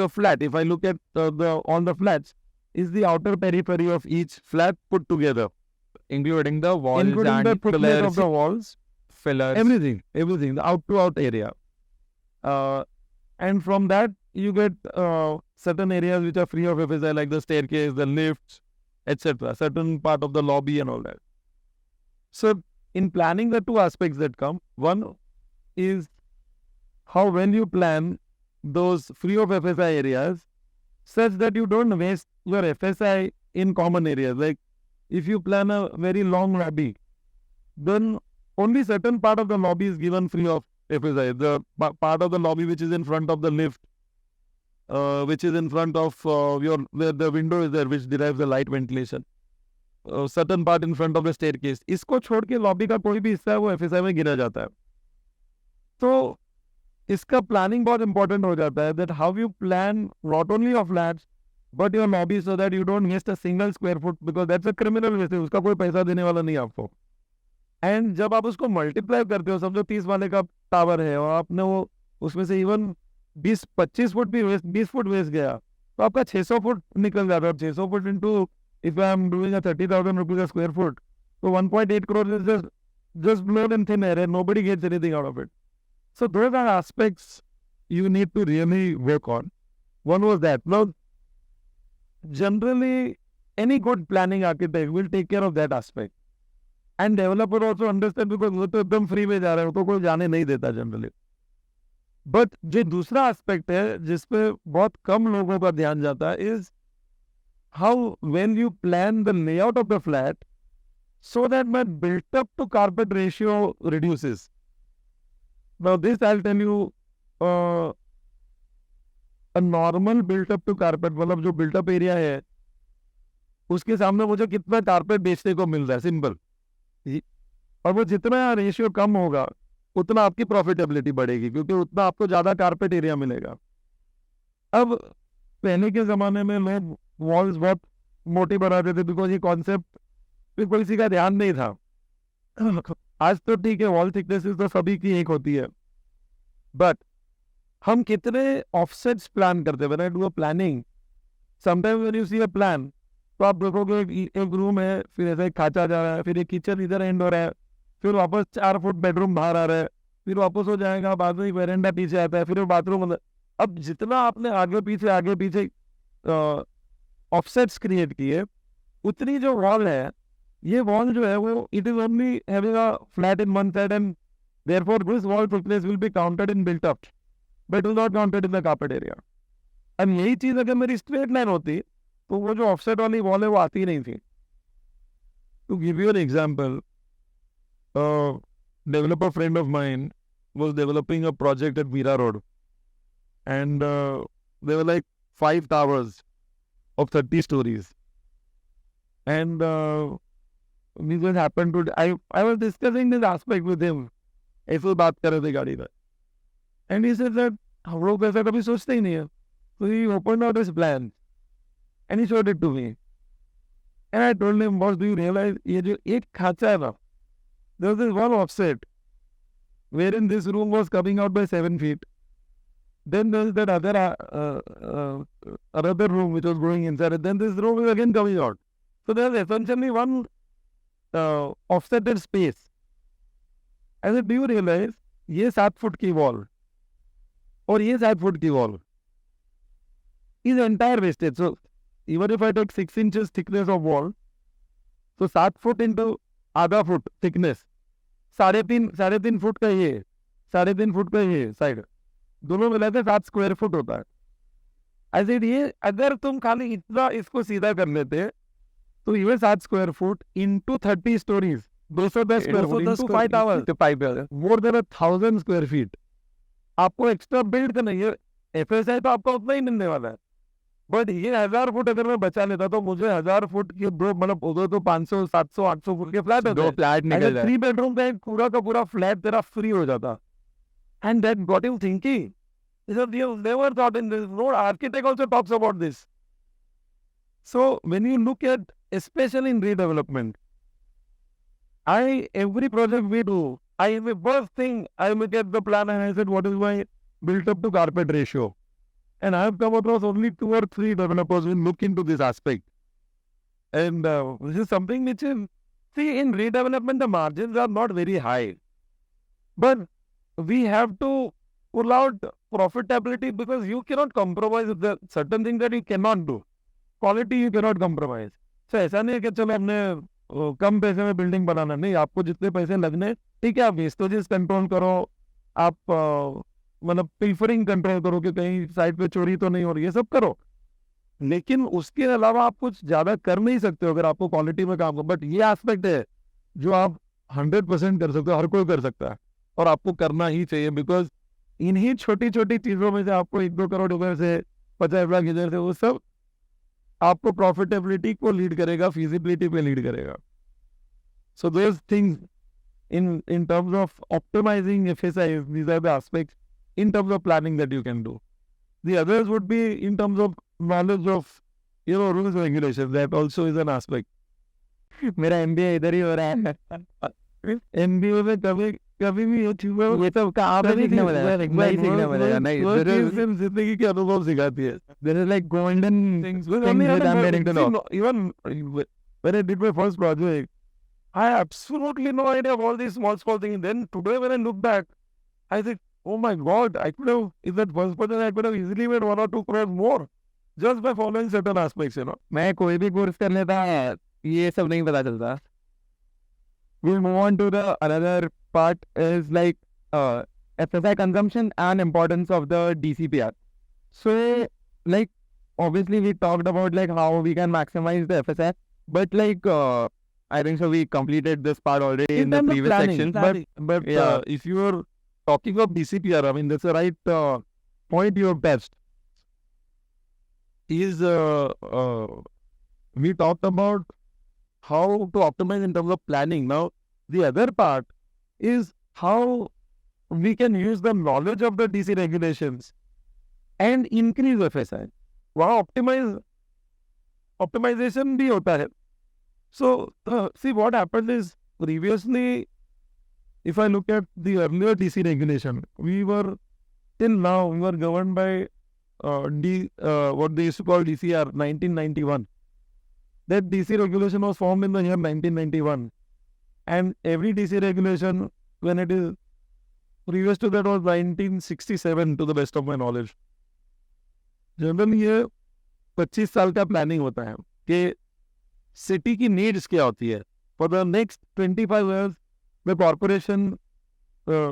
flat. If I look at all the flats, is the outer periphery of each flat put together, including the walls including and the thickness pillars, of the walls, fillers. everything, the out to out area. And from that, you get certain areas which are free of FSI, like the staircase, the lifts, etc. Certain part of the lobby and all that. So, in planning, the two aspects that come. One is how when you plan those free of FSI areas, such that you don't waste your FSI in common areas. Like if you plan a very long lobby, then only certain part of the lobby is given free of FSI. The part of the lobby which is in front of the lift, which is in front of where the window is there, which derives the light ventilation. Certain part in front of the staircase. इसको छोड़ के lobby का कोई भी हिस्सा है वो FSI में गिना जाता है. तो इसका planning बहुत important हो जाता है. That how you plan not only your flats but your lobby so that you don't waste a single square foot, because that's a criminal waste. उसका कोई पैसा देने वाला नहीं आपको. एंड जब आप उसको मल्टीप्लाई करते हो, समझो 30 वाले का टावर है और आपने वो उसमें से इवन 20-25 फुट भी 20 फुट वेस्ट गया तो आपका 600 फुट निकल जाता है. 600 foot into if I am doing 30,000 rupees a square foot, so 1.8 crore is just blown in thin air and nobody gets anything out of it. So those are aspects you need to really work on. One was that. Now, generally, any good planning architect will take care of that aspect. And developer also understand, because वो तो एकदम free में जा रहा है, वो तो कोई जाने नहीं देता जनरली. बट जो दूसरा एस्पेक्ट है जिसपे बहुत कम लोगों का ध्यान जाता है, is how when you plan the layout of the flat so that my built up to carpet ratio reduces. Now this I'll tell you, a normal built up to carpet, मतलब जो built up area है उसके सामने मुझे कितना carpet बेचने को मिल रहा है, सिंपल. और वो जितना रेशियो कम होगा उतना आपकी प्रॉफिटेबिलिटी बढ़ेगी, क्योंकि उतना आपको ज्यादा कारपेट एरिया मिलेगा. अब पहले के जमाने में लोग वॉल्स बहुत मोटी बनाते थे, बिकॉज ये कॉन्सेप्ट पे कोई किसी का ध्यान नहीं था. आज तो ठीक है, वॉल थिकनेसेस तो सभी की एक होती है, बट हम कितने ऑफसेट्स प्लान करते हैं. When I do a planning, sometime when you see a plan, तो आप देखोगे एक रूम है, फिर ऐसा एक खाचा जा रहा है, फिर एक किचन इधर एंड हो रहा है, फिर वापस 4 फुट बेडरूम बाहर आ रहा है, फिर वापस हो जाएगा, बाद में एक वेरेंडा पीछे आता है, फिर बाथरूम. अब जितना आपने आगे पीछे ऑफसेट्स क्रिएट किए, उतनी जो वॉल है, ये वॉल जो है वो it is only having a flat in one side, and therefore this wall thickness will be counted in built up, but will not counted in the carpet area. And यही चीज अगर मेरी straight line होती तो वो जो offset वाली wall है वो आती ही नहीं थी. To give you an example, developer friend of mine was developing a project at Mira Road, and there were like 5 towers of 30 stories, and we just happened to I was discussing this aspect with him. ऐसे बात कर रहे थे गाड़ी में, and he said that हम लोग ऐसा कभी सोचते ही नहीं है. So he opened out his plan and he showed it to me, and I told him, boss, do you realize ये जो एक खाचा है ना, there was this one offset wherein this room was coming out by 7 feet. Then there was that another room which was going inside, and then this room is again coming out. So there's essentially one offsetted space. I said, do you realize ये 7 foot की wall और ये 7 foot की wall is entire wastage. So even if I take 6 inches thickness of wall, so 7 foot into आधा foot thickness, 3.5 foot का ये, 3.5 foot का ये साइड, दोनों मिलाते 7 स्क्वायर फुट होता है. आई सेड ये अगर तुम खाली इतना इसको सीधा कर लेते तो ये 7 square foot into 30 stories, 210 square foot into 5 towers, more than 1000 square feet आपको एक्स्ट्रा बिल्ड करना है. एफएसआई तो आपको उतना ही मिलने वाला है, बट ये 1000 फुट अगर मैं बचा लेता तो मुझे 1000 फुट के दो, मतलब उधर तो 500, 700, 800 फुट के फ्लैट होते, 2 फ्लैट निकल जाए. 3 बेडरूम का एक पूरा का पूरा फ्लैट तेरा फ्री हो जाता. And that got him thinking. You never thought in this. No architect also talks about this. So when you look at, especially in redevelopment, every project we do, The first thing I look at the plan and I said, what is my built up to carpet ratio? And I have come across only 2 or 3 developers who look into this aspect. And this is something which is, see, in redevelopment, the margins are not very high. But we have to pull out profitability because you cannot compromise with the certain things that you cannot do. Quality you cannot compromise. So ऐसा नहीं है कि चलो हमने कम पैसे में building बनाना, नहीं, आपको जितने पैसे लगने, ठीक है, आप वेस्टेजेस कंट्रोल करो, आप मतलब पिल्फरिंग कंट्रोल करो कि कहीं साइड पे चोरी तो नहीं हो रही है, सब करो, लेकिन उसके अलावा आप कुछ ज्यादा कर नहीं सकते हो अगर आपको क्वालिटी में काम करो. बट ये एस्पेक्ट है जो आप 100% कर सकते हो, हर कोई कर सकता है और आपको करना ही चाहिए. बिकॉज इन्हीं छोटी छोटी चीजों में से आपको 1-2 करोड़ रुपए से 50 लाख इधर से, वो सब आपको प्रॉफिटेबिलिटी को लीड करेगा, फिजिबिलिटी पे लीड करेगा. So those things in terms of optimizing FSI, these are the aspects in terms of planning that you can do. The others would be in terms of knowledge of, rules and regulations. That also is an aspect. मेरा MBA इधर ही हो रहा है. MBA में कभी भी ये सब कहाँ पे सीखने मिलेगा? नहीं सीखने मिलेगा. नहीं, जिंदगी के अनुभव सिखाती है. there is like golden things that I'm getting to know. Even when I did my first project, I had absolutely no idea of all these small things. Then today when I look back, I think, oh my God, I could have, in that first project, I could have easily made 1 or 2 crores more just by following certain aspects, मैं कोई भी course कर लेता है, ये सब नहीं पता चलता. We'll move on to the another part is like FSI consumption and importance of the DCPR. So like obviously we talked about like how we can maximize the FSI, but like I think so we completed this part already in the previous section. But if you are talking of DCPR, I mean that's the right point you have touched. Is we talked about how to optimize in terms of planning. Now, the other part is how we can use the knowledge of the DC regulations and increase FSI. Wow, optimization bhi hota hai. So, see what happened is previously, if I look at the earlier DC regulation, we were governed by what they used to call DCR 1991. That DC regulation was formed in the year 1991. And every DC regulation, when it is previous to that, was 1967 to the best of my knowledge. Generally ये 25 साल का planning होता है कि city की needs क्या होती है. For the next 25 years, the corporation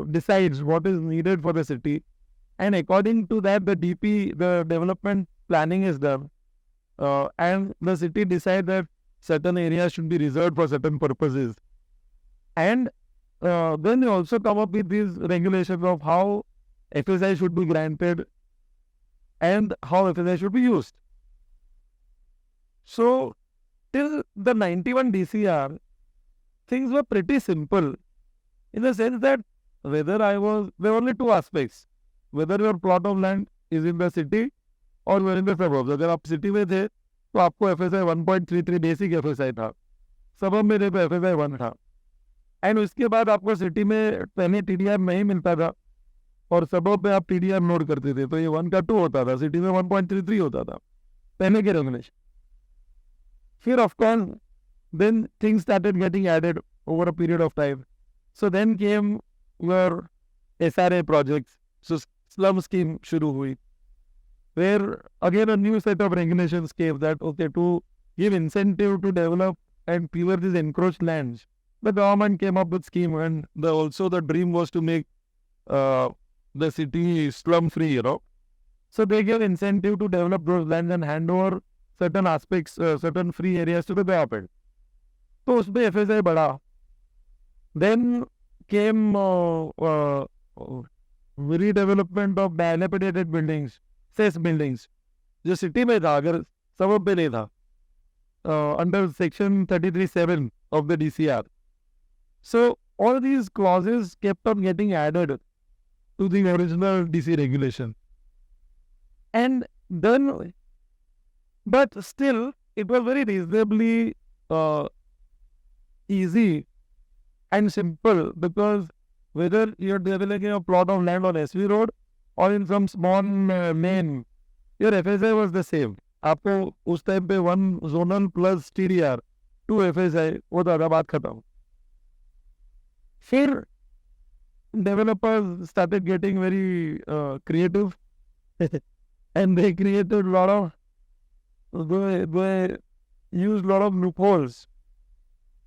decides what is needed for the city, and according to that, the development planning is done. And the city decide that certain areas should be reserved for certain purposes. And then they also come up with these regulations of how FSI should be granted and how FSI should be used. So, till the 91 DCR, things were pretty simple in the sense that there were only 2 aspects. Whether your plot of land is in the city और where in the suburbs. अगर आप city में थे तो आपको FSI 1.33 basic FSI था, सबब में पे FSI 1 था. एंड उसके बाद आपको सिटी में पहले TDR नहीं मिलता था और सबब में आप TDR नोट करते थे, तो ये 1 का 2 होता था, सिटी में 1.33 होता था पहले के रेगुलेशन. फिर of course then things started getting added over a period of time. So then came your SRA projects. So slum scheme शुरू हुई, where again a new set of regulations came that, okay, to give incentive to develop and clear these encroached lands, the government came up with scheme, and also the dream was to make the city slum free, So they gave incentive to develop those lands and hand over certain aspects, certain free areas to the government. So उसमें FSI बढ़ा. Then came redevelopment of dilapidated buildings, cess buildings, जो city में था अगर सबब पे नहीं था, under section 33(7) of the DCR. So all these clauses kept on getting added to the original DC regulation. And then, but still, it was very reasonably easy and simple, because whether you're developing a plot of land on SV road or in some small lane, your FSI was the same. आपको उस time पे 1 zonal plus TDR 2 FSI वो था, बात खत्म. फिर developers started getting very creative and they created a lot of they used a lot of loopholes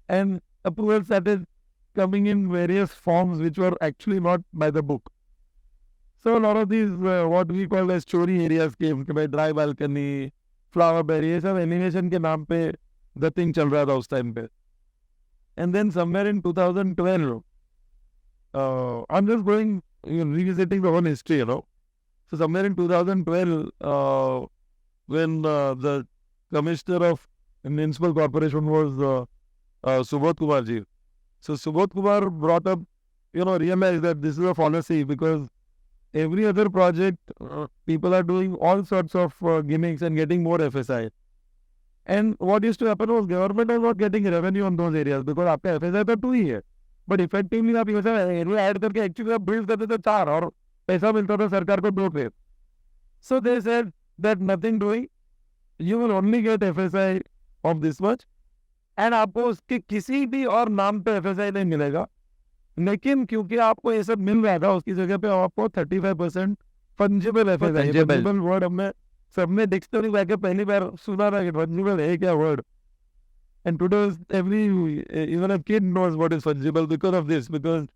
and approvals started coming in various forms which were actually not by the book. So a lot of these what we call as story areas came, by dry balcony, flower berry, ये सब animation के नाम पे the thing चल रहा था उस time पे. And then somewhere in 2012, I'm just going, revisiting the whole history, So somewhere in 2012, when the commissioner of municipal corporation was Subodh Kumar ji. So Subodh Kumar brought up, realized that this is a fallacy because every other project, people are doing all sorts of gimmicks and getting more FSI. And what used to happen was government was not getting revenue on those areas because आपका FSI तो 2 ही है. But effectively आप FSI add करके actually आप build करते थे 4 और पैसा मिलता था सरकार को 2 पे. So they said that nothing doing, you will only get FSI of this much and आपको उसके किसी भी और नाम पे FSI नहीं मिलेगा. लेकिन क्योंकि आपको ये सब मिल रहा था उसकी जगह पे आपको 35% fungible FSI. Fungible word हमने सबने डिक्शनरी जाके पहली बार सुना था कि fungible है क्या word. And today even a kid knows what is fungible because of this, because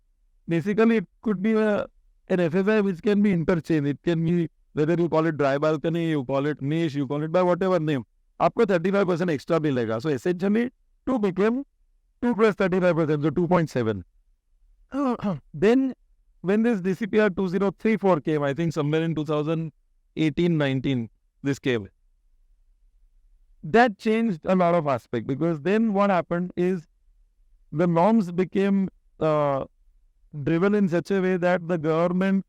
basically it could be an FSI which can be interchanged. It can be whether you call it dry balcony, you call it niche, you call it by whatever name. आपको 35% extra मिलेगा. So essentially 2 became 2 plus 35%, so 2.7. Then when this DCPR 2034 came, I think somewhere in 2018-19, this came. That changed a lot of aspects because then what happened is the norms became driven in such a way that the government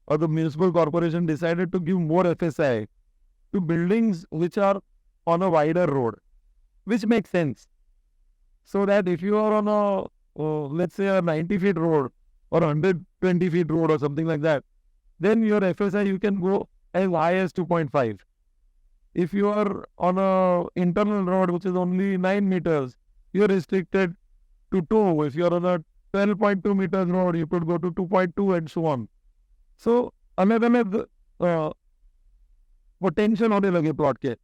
or the municipal corporation decided to give more FSI to buildings which are on a wider road, which makes sense. So that if you are on a, let's say a 90 feet road or 120 feet road or something like that, then your FSI you can go as high as 2.5. If you are on a internal road which is only 9 meters, you are restricted to 2. If you are on a 12.2 meters road, you could go to 2.2 and so on. So अलग-अलग potential होने लगे plot के.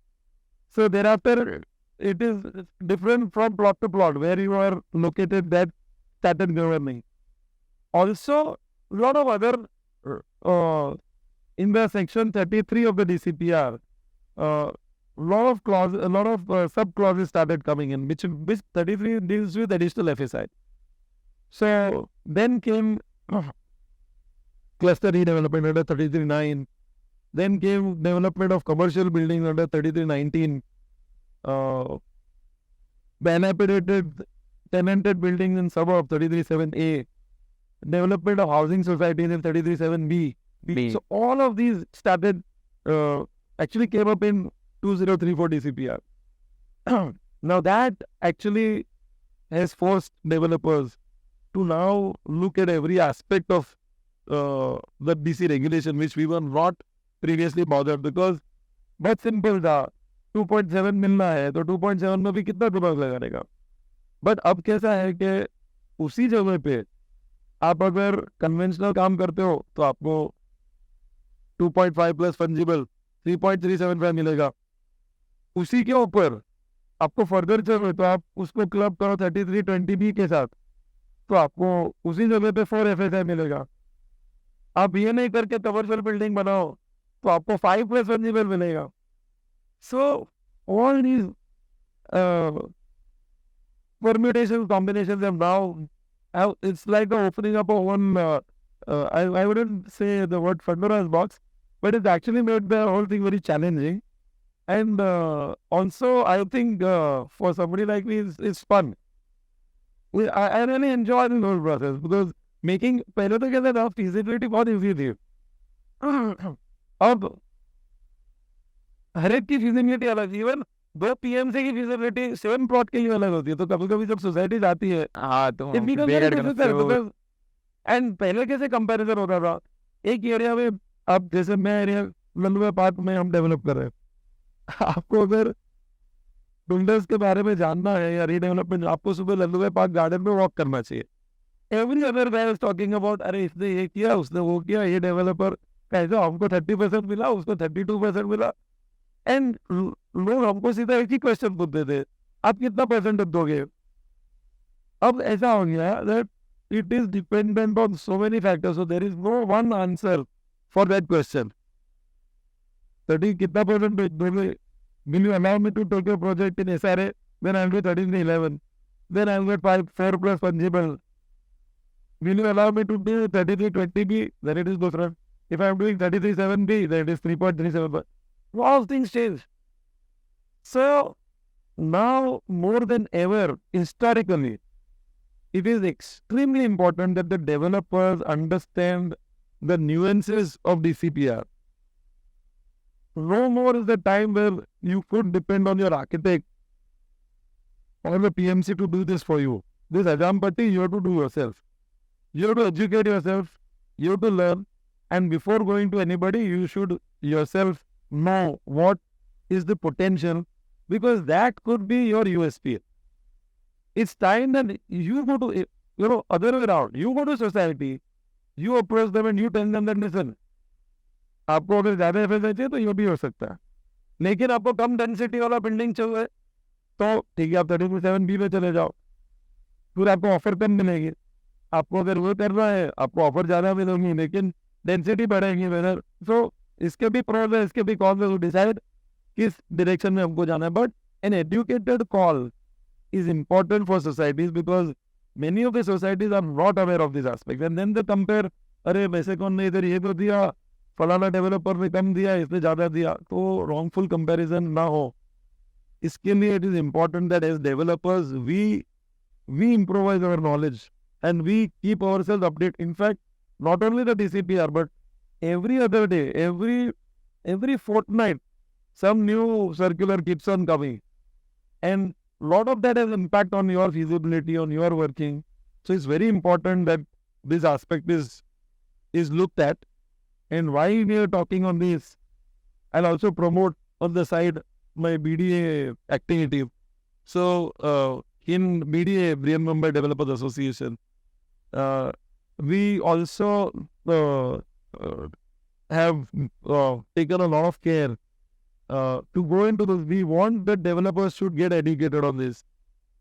So thereafter, it is different from plot to plot where you are located, that started governing. Also, a lot of other in the section 33 of the DCPR, lot of sub clauses started coming in, which 33 deals with additional FSI. So then came cluster redevelopment under 33.9. Then came development of commercial buildings under 33.19. Dilapidated tenanted buildings in suburb 33.7A. Development of housing societies in 33.7B. So all of these started actually came up in 2034 DCPR. Now that actually has forced developers to now look at every aspect of the DC regulation, which we were not previously bothered, because बहुत simple था, 2.7 मिलना है तो 2.7 में भी कितना दिमाग लगाने का. बट अब कैसा है कि उसी जगह पे आप अगर कन्वेंशनल काम करते हो तो आपको 2.5 प्लस फंजिबल 3.375 मिलेगा. उसी के ऊपर आपको फर्दर चाहिए तो आप उसको क्लब करो 3320B के साथ, तो आपको उसी जगह पे 4 FSI मिलेगा. आप ये नहीं करके कमर्शियल बिल्डिंग बनाओ तो आपको 5 प्लस फंजिबल मिलेगा. So all these permutations, combinations have now, it's like the opening up of one, I wouldn't say the word Pandora's box, but it's actually made the whole thing very challenging. And also, I think for somebody like me, it's fun. I really enjoy the whole process because making, पहले तो कहते था feasibility बहुत easy थी. अब हर एक की feasibility अलग, इवन 2 PMC की feasibility 7 plot के ही अलग होती है. तो कभी कभी जब सोसाइटी जाती है हाँ तो it becomes very difficult because and पहले कैसे कंपैरिजन होता था, एक एरिया में, अब जैसे मैं एरिया लल्लुआ पार्क में हम डेवलप कर रहे हैं, आपको अगर बिल्डर्स के बारे में जानना है या रीडेवलपमेंट, आपको सुबह लल्लुआ पार्क गार्डन में वॉक करना चाहिए. Every other guy is talking about, अरे इसने ये किया, उसने वो किया, ये डेवलपर कैसे, हमको 30% मिला, उसको 32% मिला. एंड लोग हमको सीधा एक ही क्वेश्चन पूछते थे, आप कितना परसेंटेज दोगे. अब ऐसा हो गया that it is dependent on so many factors, so there is no one answer for that question. 30 कितना percentage दोगे, will you allow me to take a project in SRA, then I'll do 13-11, then I'll get 4 plus fungible. Will you allow me to do 33-20B, then it is different. If I'm doing 33-7B, then it is 3.37. All things change. So now more than ever, historically, it is extremely important that the developers understand the nuances of DCPR. No more is the time where you could depend on your architect or the PMC to do this for you. This exam patti you have to do yourself. You have to educate yourself, you have to learn, and before going to anybody, you should yourself know what is the potential, because that could be your USP. It's time that you go to, other way around. You go to society, you approach them and you tell them that, listen, आपको अगर ज़्यादा FSI चाहिए तो ये भी हो सकता है, लेकिन आपको कम डेंसिटी वाला बिल्डिंग चाहिए तो ठीक है, आप 37B में चले जाओ, फिर आपको ऑफर कम मिलेगी. आपको अगर वो करना है, आपको ऑफर ज़्यादा मिलेगी लेकिन डेंसिटी बढ़ेगी वेदर. सो इसके भी प्रोज है, इसके भी कॉल है, डिसाइड किस डायरेक्शन में हमको जाना है. But an educated call is important for societies, because many of the societies are not aware of this aspect, and then they compare, अरे मेसेकॉन ने इधर ये तो दिया, फलाना डेवलपर ने कम दिया, इसने ज़्यादा दिया, तो wrongful comparison ना हो. इसके लिए it is important that as developers we improvise our knowledge and we keep ourselves updated. In fact, not only the DCPR, but every other day, every fortnight, some new circular keeps on coming, and lot of that has impact on your feasibility, on your working. So it's very important that this aspect is looked at. And why we are talking on this, I'll also promote on the side my BDA activity. So in BDA, Mumbai Developers Association, we also have taken a lot of care to go into this. We want that developers should get educated on this,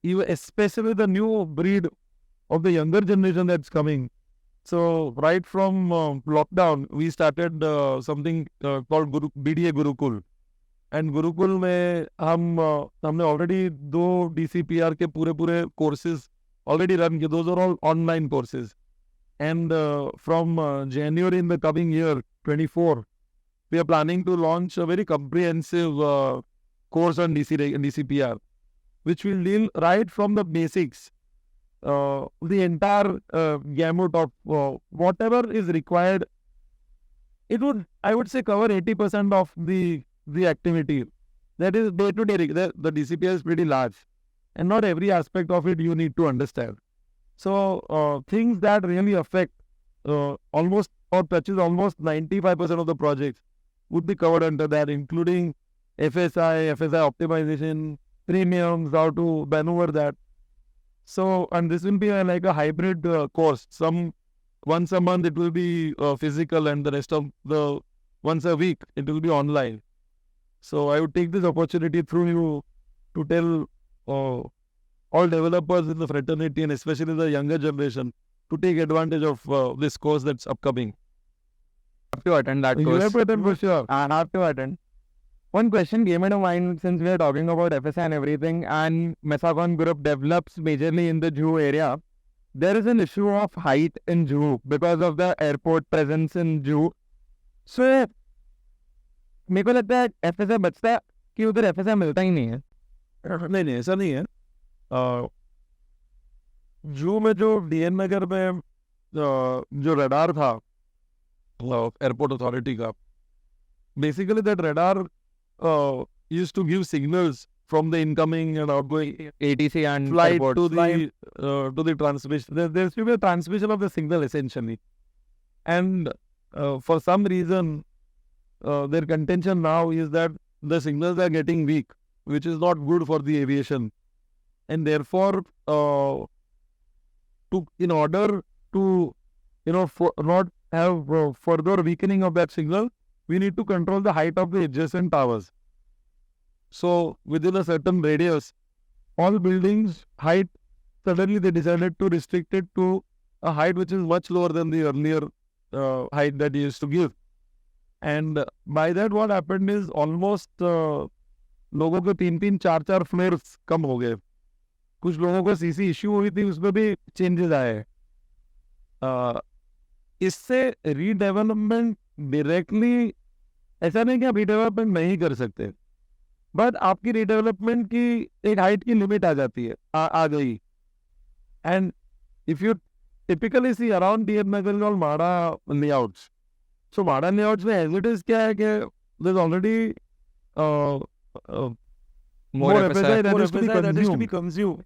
even especially the new breed of the younger generation that's coming. So right from lockdown, we started something called BDA Gurukul. And Gurukul में हमने already 2 DCPR के पूरे courses already run किए. Those are all online courses. And from January in the coming year, 24, we are planning to launch a very comprehensive course on DCPR, which will deal right from the basics, the entire gamut of whatever is required. It would, I would say, cover 80% of the activity. That is day-to-day. The DCPR is pretty large, and not every aspect of it you need to understand. So things that really affect almost or touches almost 95% of the projects would be covered under that, including FSI optimization, premiums, how to maneuver that. So, and this will be like a hybrid course. Once a month it will be physical, and the rest of the once a week it will be online. So I would take this opportunity through you to tell all developers in the fraternity, and especially the younger generation, to take advantage of this course that's upcoming. Have to attend that course. You have to attend for sure. I have to attend. One question came into mind since we are talking about FSI and everything, and Mesacon Group develops majorly in the Juhu area. There is an issue of height in Juhu because of the airport presence in Juhu. So मेरे को लगता है FSI बचता है कि उधर FSI मिलता ही नहीं है. नहीं ऐसा नहीं है. जूहू में जो DN नगर में जो रडार था एयरपोर्ट अथॉरिटी का, basically that radar used to give signals from the incoming and outgoing ATC and flight airports. to the transmission. There should be a transmission of the signal essentially, and for some reason, their contention now is that the signals are getting weak, which is not good for the aviation, and therefore, in order to not have further weakening of that signal, we need to control the height of the adjacent towers. So within a certain radius, all buildings height, suddenly they decided to restrict it to a height which is much lower than the earlier height that they used to give. And by that what happened is almost लोगों को 3-3, 4-4 floors कम हो गए. कुछ लोगों को CC issue हुई थी, उसमें भी चेंजेस आए. इससे रीडेवलपमेंट डायरेक्टली, ऐसा नहीं कि आप रीडेवलपमेंट नहीं कर सकते, बट आपकी रीडेवलपमेंट की एक हाइट की लिमिट आ जाती है, आ गई. And if you typically see around DF Nagar और माड़ा लेआउट्स, सो माड़ा लेआउट्स में एज इट इज क्या है कि there is already more FSI that is to be consumed.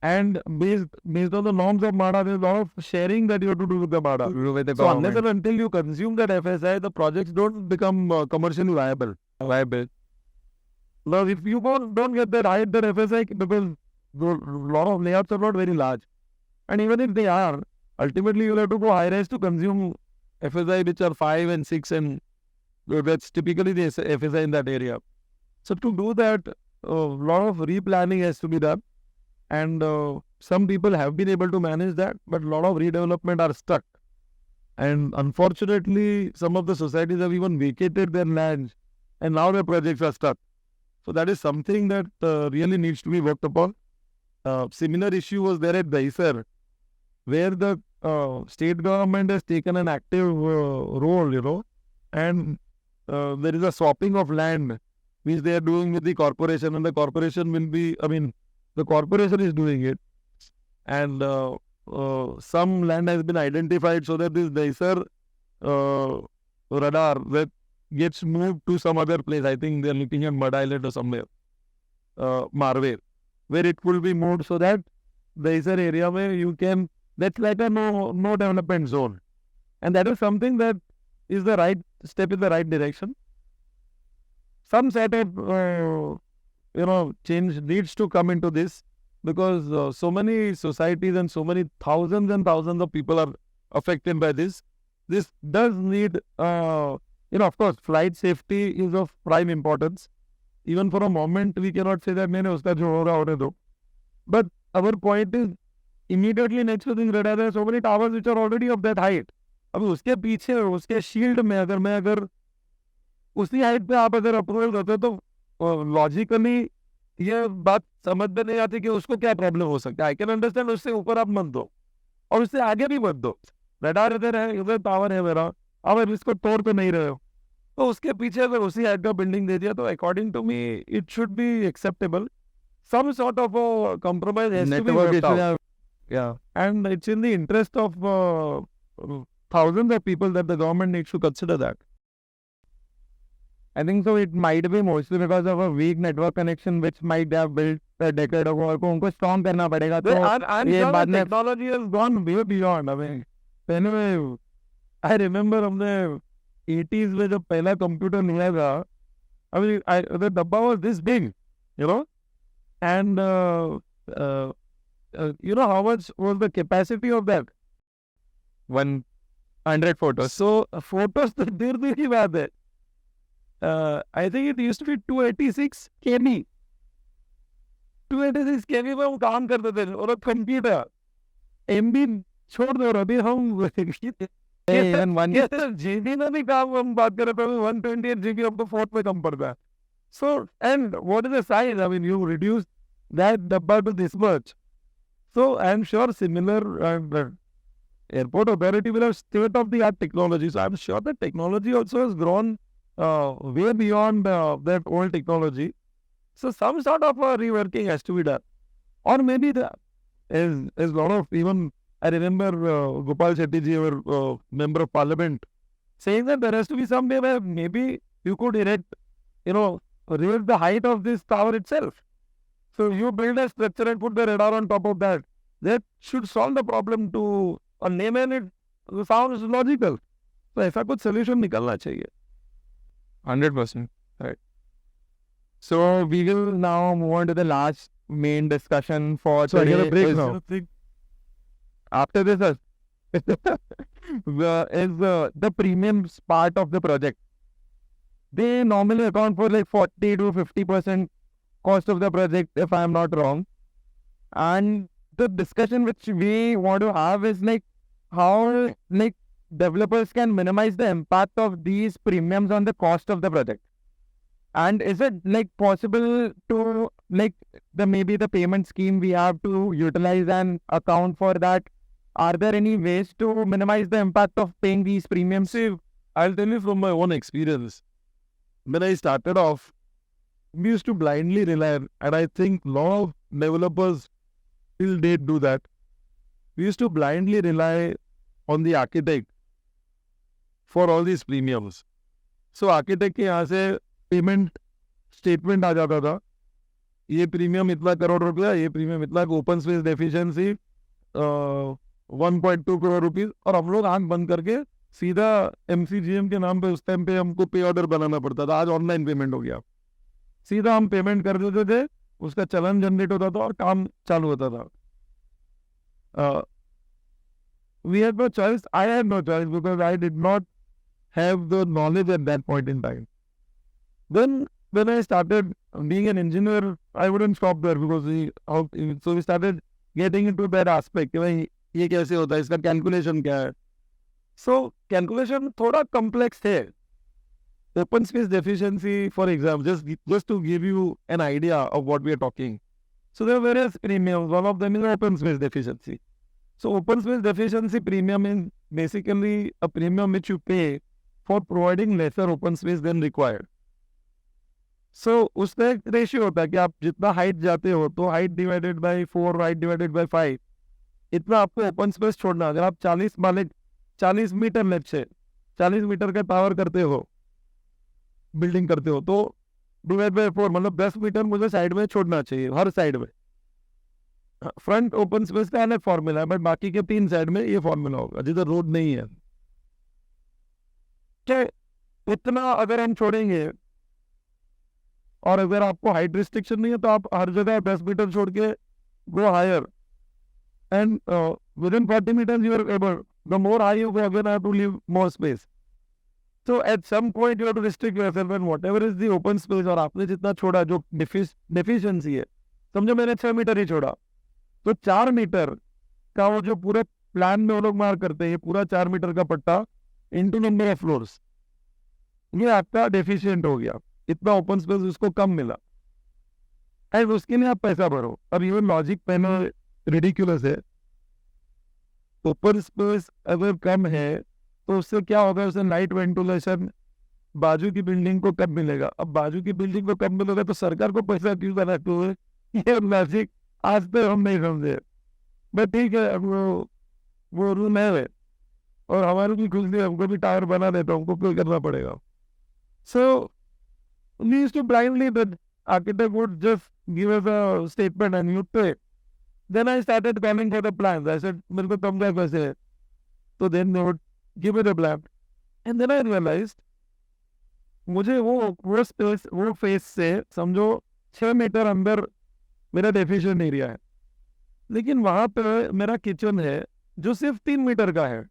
And based on the norms of MHADA, there's a lot of sharing that you have to do with the MHADA. With the So government. unless and until you consume that FSI, the projects don't become commercially viable. Now, if you don't get that height, that FSI, because a lot of layouts are not very large. And even if they are, ultimately you'll have to go high rise to consume FSI which are 5 and 6, and that's typically the FSI in that area. So to do that, a lot of replanning has to be done. And some people have been able to manage that, but a lot of redevelopment are stuck. And unfortunately, some of the societies have even vacated their lands, and now their projects are stuck. So that is something that really needs to be worked upon. Similar issue was there at Daisar, where the state government has taken an active role, and there is a swapping of land, which they are doing with the corporation, and the corporation will be, the corporation is doing it, and some land has been identified so that this Daisar radar that gets moved to some other place. I think they are looking at Mud Island or somewhere, Marway, where it will be moved so that Daisar area where you can, that's like a no development zone, and that is something that is the right step in the right direction. Some set of change needs to come into this, because so many societies and so many thousands and thousands of people are affected by this. This does need, of course, flight safety is of prime importance. Even for a moment, we cannot say that मैंने उसका जो हो रहा होने दो. But our point is, immediately next to this radar, there are so many towers which are already of that height. अभी उसके पीछे, उसके शील्ड में अगर उसी हाइट पे आप अगर अप्रूवल करते तो लॉजिकली ये बात समझ में नहीं आती कि उसको क्या प्रॉब्लम हो सकता है. आई कैन अंडरस्टैंड, उससे ऊपर आप मत दो और उससे आगे भी मत दो. रडार इधर है, इधर टावर है मेरा, अब इसको तोड़ तो नहीं रहे हो, तो उसके पीछे अगर उसी हाइट का बिल्डिंग दे दिया तो according to me it should be acceptable. Some sort of a compromise has to be worked out. Yeah, and it's in the interest of thousands of people that the government needs to consider that. I think so. It might be mostly because of a weak network connection which might have built a decade ago. और उनको strong करना पड़ेगा. तो ये बाद में technology has gone way beyond. Anyway, I remember हमने 80s में जब पहला कंप्यूटर लिया था, the डब्बा was this big, and you know how much was the capacity of that? 100 photos. So photos तो दूर की बात है. I think it used to be 286 KB. 286 KB में हम काम करते थे, और कंप्यूटर MB छोड़ दो. अभी हम GB में भी काम हम बात कर रहे थे, 128 GB हमको 4 में कम पड़ता है. So, and what is the size? You reduce that dabba to this much. So, I am sure similar airport authority will have state-of-the-art technology. So, I am sure that technology also has grown way beyond that old technology. So, some sort of reworking has to be done. Or maybe as a lot of, even I remember Gopal Shetty ji, our member of parliament, saying that there has to be some way where maybe you could erect, raise the height of this tower itself. So you build a structure and put the radar on top of that. That should solve the problem to a layman. It sounds logical. तो ऐसा कुछ solution निकलना चाहिए. 100%. Right. So we will now move on to the last main discussion for So I today. get a break is- now. After this is the premiums part of the project. They normally account for like 40 to 50% cost of the project, if I am not wrong. And the discussion which we want to have is like how like developers can minimize the impact of these premiums on the cost of the project. And is it like possible to like maybe the payment scheme we have to utilize and account for that? Are there any ways to minimize the impact of paying these premiums? See, I'll tell you from my own experience. When I started off, we used to blindly rely, and I think a lot of developers till date do that. We used to blindly rely on the architect for all these premiums. So architect के यहाँ से payment statement आ जाता था, ये premium इतना करोड़ रुपया, ये premium इतना, open space deficiency 1.2 crore rupees, और हम लोग आंख बंद करके सीधा MCGM के नाम पे उस टाइम पे हमको पे ऑर्डर बनाना पड़ता था. आज ऑनलाइन पेमेंट हो गया, सीधा हम पेमेंट कर देते थे, उसका चलन जनरेट होता था और काम चालू होता था. We had no choice. I had no choice because I did not have the knowledge at that point in time. Then when I started being an engineer, I wouldn't stop there because so we started getting into that aspect. कि भाई ये कैसे होता है, इसका calculation क्या है. So calculation थोड़ा कॉम्प्लेक्स है. Open space deficiency, for example, just to give you an idea of what we are talking. So there are various premiums. One of them is open space deficiency. So open space deficiency premium is basically a premium which you pay for providing lesser open space than required. So उसका एक ratio होता है कि आप जितना height जाते हो तो height divided by 4, height divided by 5, इतना आपको ओपन स्पेस छोड़ना. अगर आप 40 मीटर लेट से 40 मीटर का टावर करते हो, बिल्डिंग करते हो, तो डिवाइड बाय 4 मतलब 10 मीटर मुझे साइड में छोड़ना चाहिए, हर साइड में. फ्रंट ओपन स्पेस का अलग फॉर्मूला है, बट बाकी के 3 साइड में ये फॉर्मूला होगा जिधर रोड नहीं है. इतना अगर हम छोड़ेंगे, और अगर आपको हाइट रिस्ट्रिक्शन नहीं है तो आप हर जगह 10 मीटर छोड़ के go higher, and within 40 metres you are able, the more high you go again have to leave more space. So at some point you have to restrict yourself, and whatever is the open space, और आपने जितना छोड़ा जो deficiency है, समझो मैंने 6 metre ही छोड़ा, तो 4 मीटर का वो जो पूरे प्लान में वो लोग मार करते हैं, ये पूरा 4 मीटर का पट्टा इंटू नंबर ऑफ फ्लोर्स, ये आपका डेफिशिएंट हो गया. इतना ओपन स्पेस उसको कम मिला, एंड उसके लिए आप पैसा भरो. अब ये लॉजिक पहले रिडिकुलस है. ओपन स्पेस अगर कम है तो उससे क्या होगा, उससे लाइट वेंटिलेशन बाजू की बिल्डिंग को कब मिलेगा. अब बाजू की बिल्डिंग को कब मिलेगा तो सरकार को पैसा क्यों देना, तो ये लॉजिक आज तक हम नहीं समझे. बट ठीक है, अब वो रूल है, और हमारे भी खुश नहीं, हमको भी टायर बना देता, हमको क्यों करना पड़ेगा. सो we used to blindly, the architect would just give us a statement and you pay. Then I started coming for the plans. I said, मेरे को कम पैसे है. So then they would give me the plan. And then I realized, मुझे वो space, वो face से समझो 6 metre अंदर मेरा डेफिशिएंट एरिया है, लेकिन वहाँ पे मेरा किचन है जो सिर्फ 3 मीटर का है,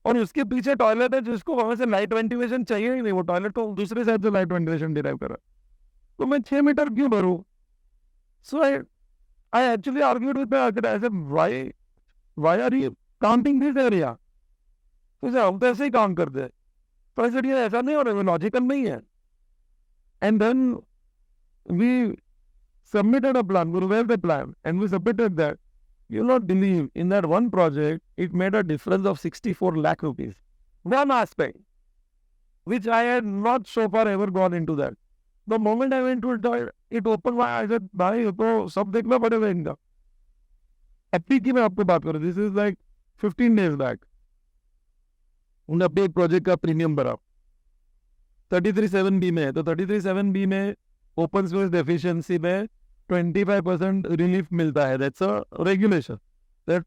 और उसके पीछे टॉयलेट है जिसको वहां से लाइट वेंटिलेशन चाहिए ही नहीं. वो टॉयलेट तो दूसरे साइड से लाइट वेंटिलेशन डिराइव कर रहा है, तो मैं 6 मीटर क्यों भरूं. So I actually argued with the architect. I said why are you counting this area. तो हम तो ऐसे ही काउंट करते हैं. तो ऐसे ऐसा नहीं हो रहा, लॉजिकल नहीं है. And then we submitted a plan, we revived the plan and we submitted that. You'll not believe, in that one project, it made a difference of 64 lakh rupees. One aspect, which I had not so far ever gone into that. The moment I went to it, it opened my eyes. I said, भाई ये तो सब देखना पड़ेगा इनका. अभी की मैं आपको बात करूँ, this is like 15 days back. उन्होंने अपने एक प्रोजेक्ट का प्रीमियम भरा 33/7B में. तो 33/7B में ओपन स्पेस डेफिशिएंसी में 25% relief मिलता है. That's a regulation. That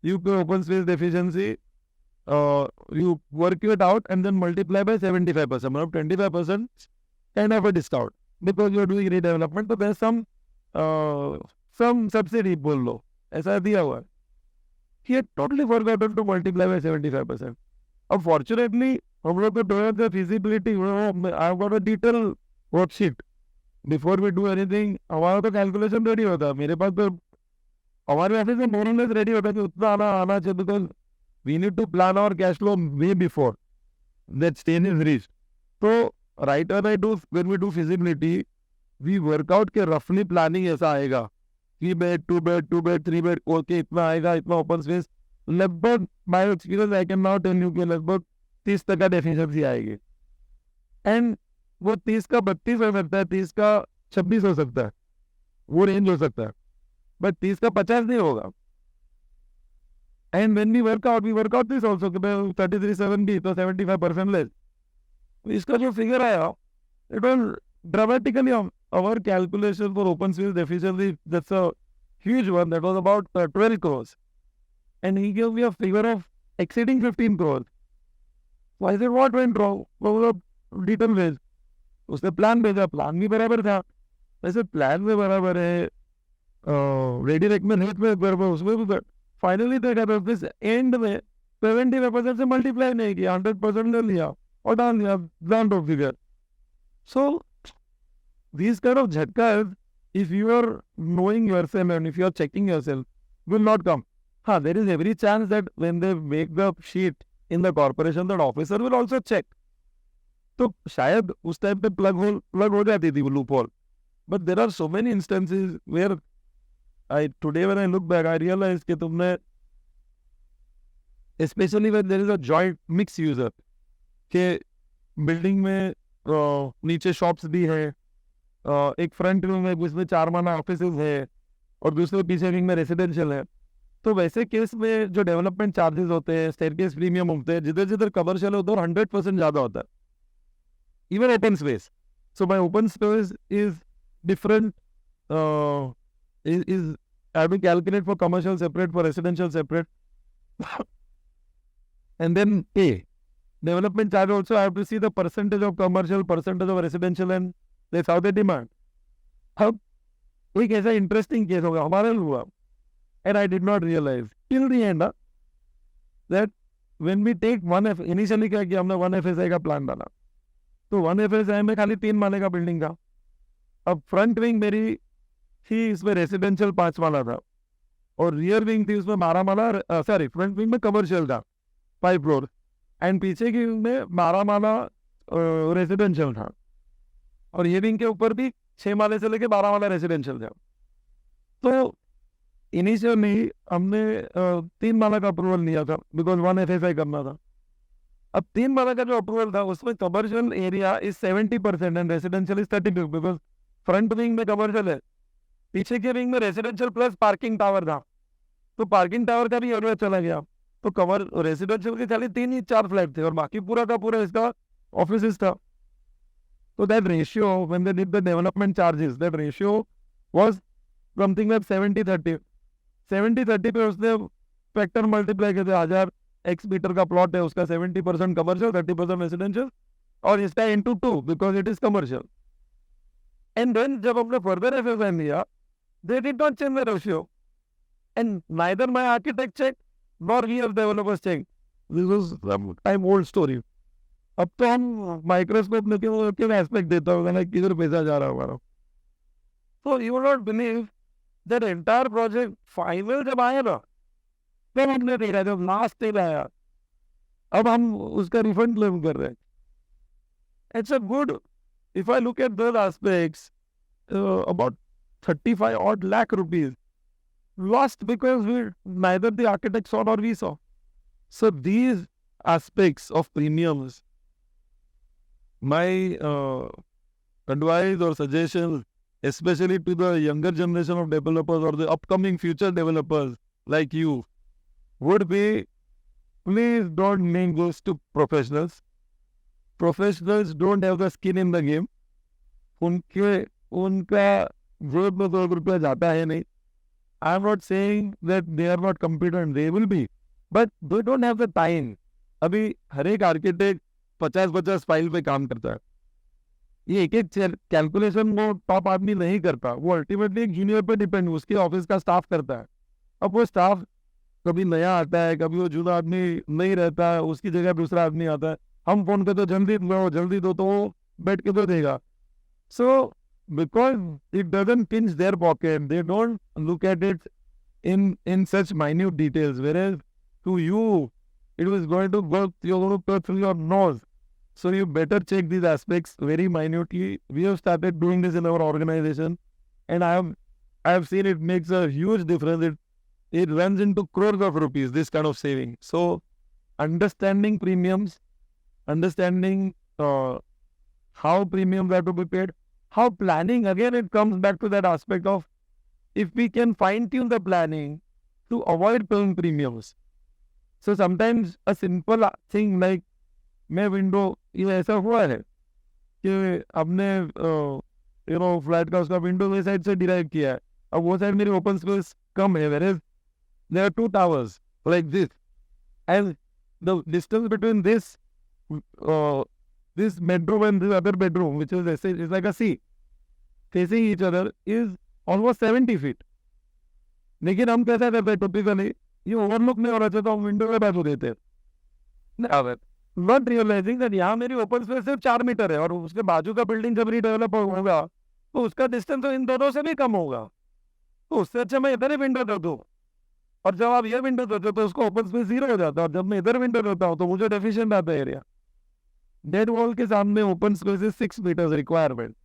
you pay open space deficiency, you work it out and then multiply by 75%. मतलब 25% kind of a discount because you are doing redevelopment. So there's some subsidy बोल लो, ऐसा दिया हुआ है. He had totally forgotten to multiply by 75%. Unfortunately, हम लोग को towards the feasibility, I've got a detailed worksheet. Before we do anything, हमारा तो calculation ready होता है. मेरे पास तो हमारे वैसे से more or less ready होता है कि उतना आना चाहिए, because we need to plan our cash flow way before that stage is reached. So right when we do feasibility, we work out के roughly planning ऐसा आएगा. 3 bed, 2 bed, 2 bed, 3 bed, okay, इतना आएगा, इतना open space. लगभग by experience I can now tell you कि लगभग 30% deficiency आएगी. And वो 30 का 32 हो सकता है, 30 का 26 हो सकता है, वो रेंज हो सकता है, बट 30 का 50 नहीं होगा. And when we work out this also, 3370 तो 75% less. इसका जो फिगर आया, it was dramatically our calculation for open space deficiency. That's a huge one. That was about 12 crores, and he gave me a figure of exceeding 15 crores. So I said, what went wrong? Detail भेज. उसने plan भेजा, plan भी बराबर था. वैसे plan में बराबर है, रेडी रेकमेंड में बराबर, उसमें भी. फाइनली देखा तो दिस एंड में 75% से मल्टीप्लाई नहीं किया, 100% ले लिया और डाल दिया brand of figure. So these kind of jhatkas, if you are knowing yourself and if you are checking yourself, will not come. There is every chance that when they make the sheet in the corporation, that officer will also check. तो शायद उस time पे plug हो जाती थी वो loophole. But there are so many instances where today when I look back, I realize कि तुमने, especially when there is a joint mix user, कि बिल्डिंग में नीचे शॉप्स भी है, एक फ्रंट विंग में उसमें 4 माना ऑफिस है और दूसरे पीछे विंग में रेसिडेंशियल है. तो वैसे केस में जो डेवलपमेंट चार्जेस होते हैं, स्टेयरकेस प्रीमियम होते हैं, जिधर जिधर कमर्शियल है उधर 100% ज़्यादा होता है, even open space. So my open space is different, is I have to calculate for commercial separate, for residential separate. And then development charge also I have to see the percentage of commercial, percentage of residential, and that's how they demand. अब एक ऐसा interesting case होगा हमारे हुआ, and I did not realize till the end that when we take initially क्या किया हमने 1 FSI का प्लान डाला, तो 1 FSI में खाली 3 माले का बिल्डिंग था. अब फ्रंट विंग मेरी थी, इसमें रेसिडेंशियल 5 माला था, और रियर विंग थी उसमें 12 माला, सॉरी फ्रंट विंग में कमर्शियल था 5 फ्लोर, एंड पीछे की विंग में 12 माला रेसिडेंशियल था, और ये विंग के ऊपर भी 6 माले से लेके 12 माला रेसिडेंशियल था. तो इनिशियली हमने 3 माला का अप्रूवल लिया था बिकॉज 1 FSI करना था. अब 3 माला का जो अप्रूवल था उसमें commercial area is 70% and residential is 32, because front wing में कमर्शियल है, पीछे के विंग में रेसिडेंशियल प्लस पार्किंग टावर था, तो पार्किंग टावर का भी एरिया चला गया. तो कवर रेसिडेंशियल के खाली 3 ही 4 फ्लैट थे और बाकी पूरा का पूरा इसका ऑफिस था. तो that ratio when they did the development charges, that ratio was something like 70-30. 70-30 पे उसने फैक्टर मल्टीप्लाई किया, 1000 एक्स मीटर का प्लॉट है, उसका 70% कमर्शियल, 30% रेसिडेंशियल, और इसका into 2 because it is commercial. And then जब हमने फर्दर FSI लिया, they did not change the ratio, and neither my architect checked nor we as developers checked. This was time old story. अब तो हम microscope में क्यों aspect देता होगा ना किधर पैसा जा रहा हमारा. So you will not believe that entire project final जब आया ना, तब हमने देखा जब लास्ट डे आया, अब हम उसका रिफंड क्लेम कर रहे हैं. It's a good, if I look at those aspects, about 35 odd lakh rupees lost because neither the architect saw nor we saw. So these aspects of premiums, my advice or suggestion, especially to the younger generation of developers or the upcoming future developers like you, would be, please don't link those to professionals. Professionals don't have the skin in the game. उनका जेब में 2 रुपया जाता है नहीं. I am not saying that they are not competent, they will be, but they don't have the time. अभी हर एक architect 50-50 file पे काम करता है. ये एक एक कैलकुलेशन वो टॉप आदमी नहीं करता, वो अल्टीमेटली एक जूनियर पे डिपेंड, उसके ऑफिस का स्टाफ करता है. अब वो स्टाफ कभी नया आता है, कभी वो जूना आदमी नहीं रहता है, उसकी जगह दूसरा आदमी आता है. हम फोन करते जल्दी दो तो वो बैठ के तो देगा. So because it doesn't pinch their pocket, they don't look at it in such minute details, whereas to you it was going to go, you're going to go through your nose. So you better check these aspects very minutely. We have started doing this in our organization, and I have seen it makes a huge difference. It runs into crores of rupees, this kind of saving. So understanding premiums, understanding how premiums have to be paid, how planning, again it comes back to that aspect of if we can fine tune the planning to avoid paying premiums. So sometimes a simple thing like मैं window, ये ऐसा हुआ है कि अपने flat का उसका window वे side से डिराइव किया है. अब वो साइड मेरी ओपन स्पेस कम है, whereas there are 2 towers like this, and the distance between this bedroom and this other bedroom, which is like a C, facing each other, is almost 70 feet. लेकिन हम कैसा करते हैं टिपिकली, ये overlook नहीं हो रहा था तो हम विंडो में बैठ देते हैं, नॉट रियलाइजिंग दैट यहाँ मेरी ओपन स्पेस सिर्फ 4 मीटर है और उसके बाजू का बिल्डिंग जब रीडेवलप होगा तो उसका डिस्टेंस इन दोनों से भी कम होगा. तो उससे अच्छा मैं इधर ही विंडो कर दूँ, और जब आप ये विंडो करते हो तो उसको ओपन स्पेस 0 हो जाता है, और जब मैं इधर विंडो करता हूँ तो मुझे डेफिशिएंट आता है एरिया. डेड वॉल के सामने ओपन स्पेस 6 मीटर रिक्वायरमेंट.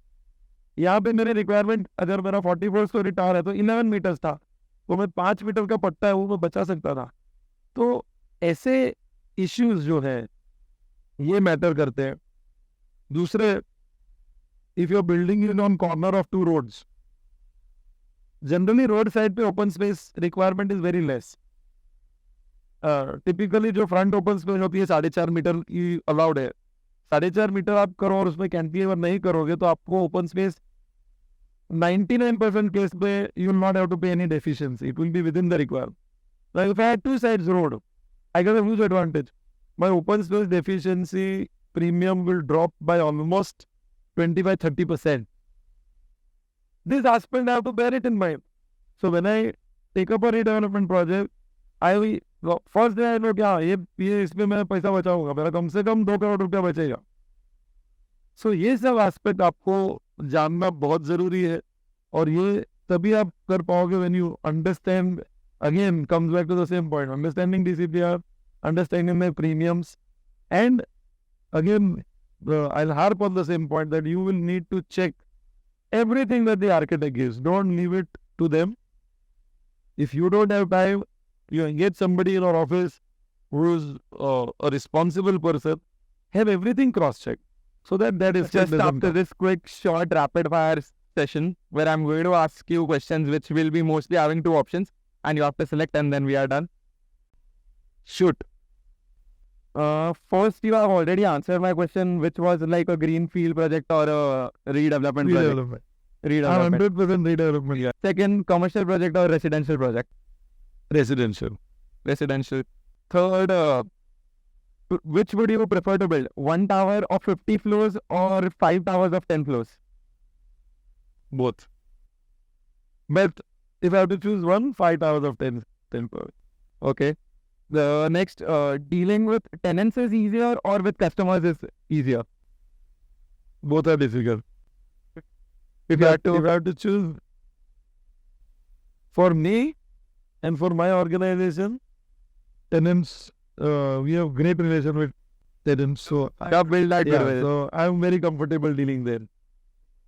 यहाँ पे मेरे रिक्वायरमेंट अगर मेरा 44 स्क्वायर टावर है तो 11 मीटर्स था, तो मैं 5 मीटर का पट्टा है वो मैं बचा सकता था. तो ऐसे इश्यूज जो है ये मैटर करते हैं. दूसरे, if your building is on corner of 2 roads, generally road side पे open space requirement is very less. Typically जो फ्रंट ओपन स्पेस होती है 4.5 मीटर की अलाउड है. 4.5 मीटर आप करो और उसमें कैंटिलीवर नहीं करोगे तो आपको ओपन स्पेस 99% केस पे you will not have to pay any deficiency. It will be within the requirement. Like if I had 2 sides road, I got a huge advantage. My open space deficiency premium will drop by almost 25-30%. This aspect I have to bear it in mind. So when I take up a redevelopment project, I will first day I know क्या ये इसमें मैं पैसा बचाऊंगा, मेरा कम से कम 2 करोड़ रुपया बचेगा. सो ये सब एस्पेक्ट आपको जानना बहुत जरूरी है, और ये तभी आप कर पाओगे when you understand. Again comes back to the same point, understanding DCPR, understanding the premiums, and again I'll harp on the same point that you will need to check everything that the architect gives. Don't leave it to them. If you don't have time, you get somebody in your office who is a responsible person, have everything cross-checked so that is just after this quick short rapid fire session where I'm going to ask you questions which will be mostly having 2 options and you have to select, and then we are done. Shoot. First, you have already answered my question, which was like a greenfield project or a redevelopment project. Redevelopment. 100% redevelopment. Yeah. Second, commercial project or residential project. Residential. Third, which would you prefer to build? 1 tower of 50 floors or 5 towers of 10 floors? Both. But if I have to choose one, 5 towers of 10 floors. Okay. The next, dealing with tenants is easier or with customers is easier? Both are difficult. If you have to choose, for me and for my organization, tenants, we have great relation with tenants. So so I'm very comfortable dealing there.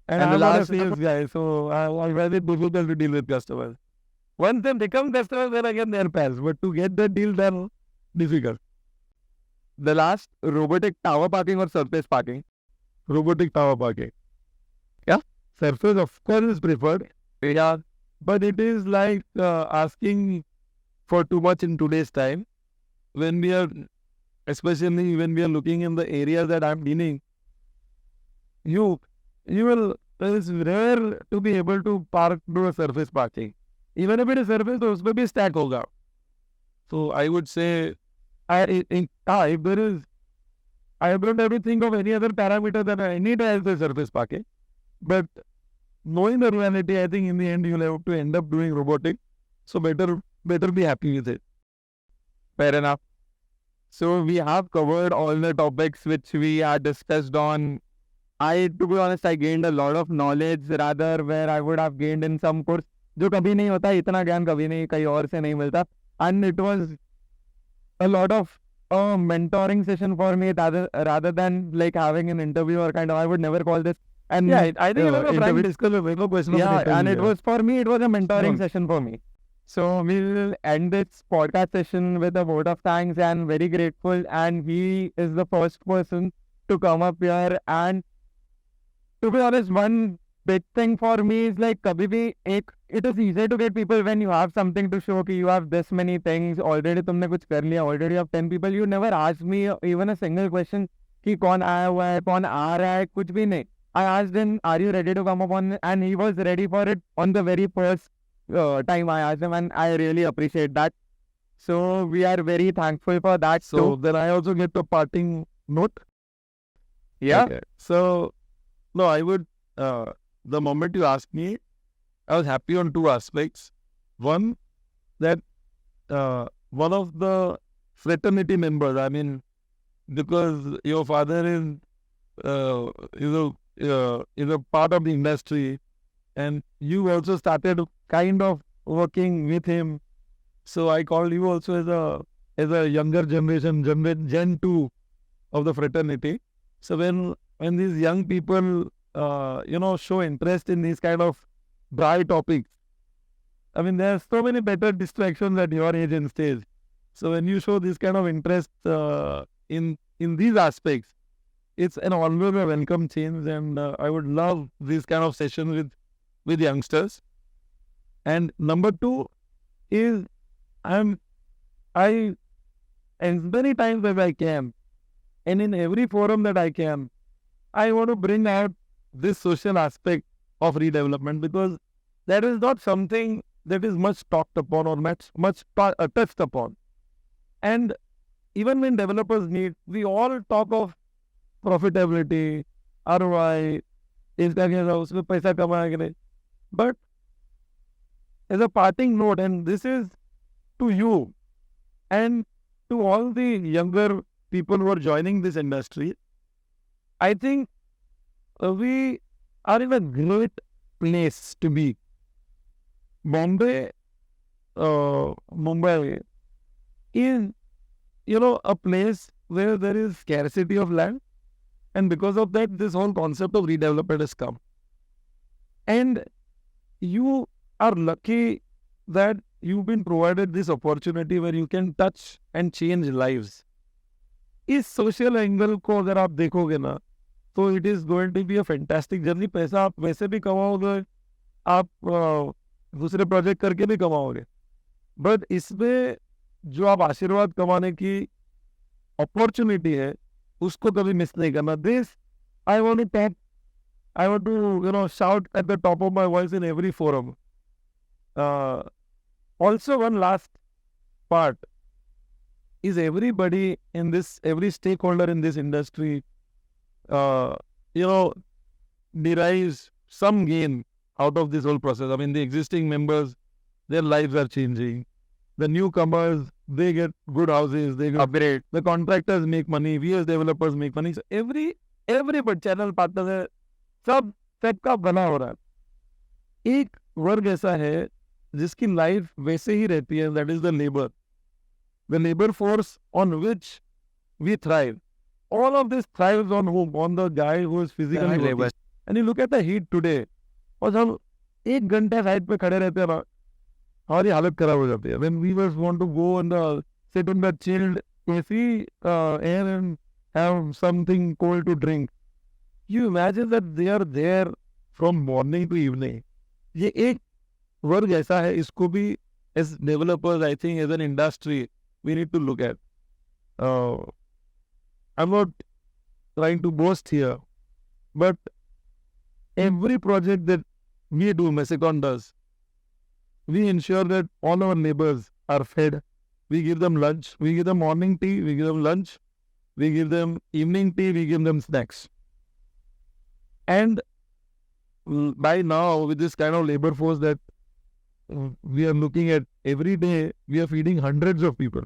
And I'm not a sales guy, so I'm very difficult to deal with customers. Once they become customers, then again they're pals. But to get the deal done, difficult. The last, robotic tower parking or surface parking? Robotic tower parking. Yeah. Surface, of course, is preferred. Yeah. But it is like asking for too much in today's time. Especially when we are looking in the areas that I'm dealing, you will it's rare to be able to park do a surface parking. Even if it is surface, तो उसमें भी stack होगा. So I would say, if there is, I don't have to think of any other parameter than I need as the surface parking. But knowing the reality, I think in the end you'll have to end up doing robotic. So better be happy with it. Fair enough. So we have covered all the topics which we had discussed on. To be honest, I gained a lot of knowledge rather where I would have gained in some course. जो कभी नहीं होता, इतना ज्ञान कभी नहीं कहीं और से नहीं मिलता. And it was a lot of a mentoring session for me rather than like having an interview or kind of, I would never call this. And Yeah, I think it was a frank interview. discussion. No question of Yeah, interview and it there. was for me, it was a mentoring Sure. session for me. So we will end this podcast session with a vote of thanks and very grateful. And he is the first person to come up here. And to be honest, one big thing for me is like kabhi bhi it is easy to get people when you have something to show. Ki you have this many things already. तुमने कुछ कर लिया. Already you have 10 people. You never asked me even a single question. कि कौन आया हुआ है, कौन आ रहा है, कुछ भी नहीं. I asked him, are you ready to come up on? And he was ready for it on the very first time I asked him, and I really appreciate that. So we are very thankful for that. So too. then I also get a parting note. Yeah. Okay. So, no, I would, the moment you asked me, I was happy on two aspects. One, that one of the fraternity members, I mean, because your father is a part of the industry, and you also started kind of working with him. So I called you also as a younger generation, Gen 2 of the fraternity. So when these young people, show interest in these kind of dry topics, I mean, there are so many better distractions at your age and stage. So when you show this kind of interest in these aspects, it's an always a welcome change, and I would love this kind of session with youngsters. And number two is I as many times as I can, and in every forum that I can, I want to bring out this social aspect of redevelopment, because that is not something that is much talked upon or much touched upon. And even when developers meet, we all talk of profitability, ROI, इसका क्या था, उसमें पैसा कमाया कि नहीं. But as a parting note, and this is to you and to all the younger people who are joining this industry, I think we are in a great place to be. Mumbai is, a place where there is scarcity of land, and because of that, this whole concept of redevelopment has come. And you are lucky that you've been provided this opportunity where you can touch and change lives. इस social angle को अगर आप देखोगे ना, तो it is going to be a fantastic journey. पैसा आप वैसे भी कमाओगे, आप दूसरे प्रोजेक्ट करके भी कमाओगे, बट इसमें जो आप आशीर्वाद कमाने की अपॉर्चुनिटी है, उसको कभी मिस नहीं करना. This I want to shout at the top of my voice in every forum. Also, one last part is everybody in this, every stakeholder in this industry, derives some gain out of this whole process. I mean, the existing members, their lives are changing. The newcomers, they get good houses, they get Upgrade. the contractors make money, we as developers make money. So everybody, channel partners है, सब सबका बना हो रहा है. एक वर्ग ऐसा है जिसकी लाइफ वैसे ही रहती है, that is the labor force on which we thrive. All of this thrives on whom? On the guy who is physically working. And you look at the heat today, और हम 1 घंटे साइड पे खड़े रहते हैं ना, हमारी हालत खराब हो जाती है. When we just want to go and sit on the chilled AC air and have something cold to drink, you imagine that they are there from morning to evening. ये एक वर्ग ऐसा है, इसको भी as developers, I think as an industry, we need to look at. I'm not trying to boast here, but every project that we do, Mesacon does, we ensure that all our neighbors are fed. We give them lunch. We give them morning tea. We give them lunch. We give them evening tea. We give them snacks. And by now, with this kind of labor force that we are looking at every day, we are feeding hundreds of people.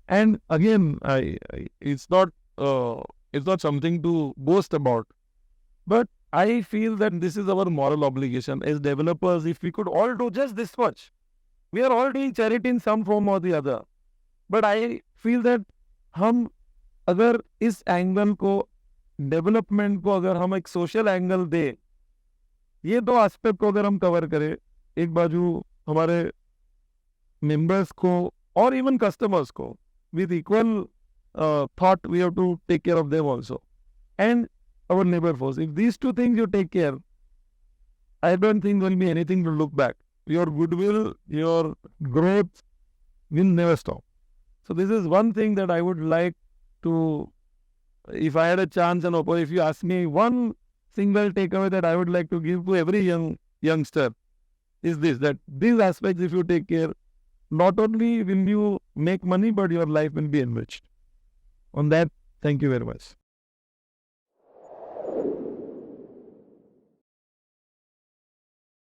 And again, it's not something to boast about, but I feel that this is our moral obligation as developers. If we could all do just this much, we are all doing charity in some form or the other. But I feel that हम अगर इस angle को development को अगर हम एक social angle दे, ये दो एस्पेक्ट को अगर हम कवर करें, एक बाजू हमारे मेंबर्स को और इवन कस्टमर्स को with equal thought, we have to take care of them also, and our neighbor force. If these two things you take care, I don't think there will be anything to look back. Your goodwill, your growth will never stop. So this is one thing that I would like to, if I had a chance and if you ask me one single takeaway that I would like to give to every youngster, is this, that these aspects, if you take care, not only will you make money, but your life will be enriched. On that, thank you very much.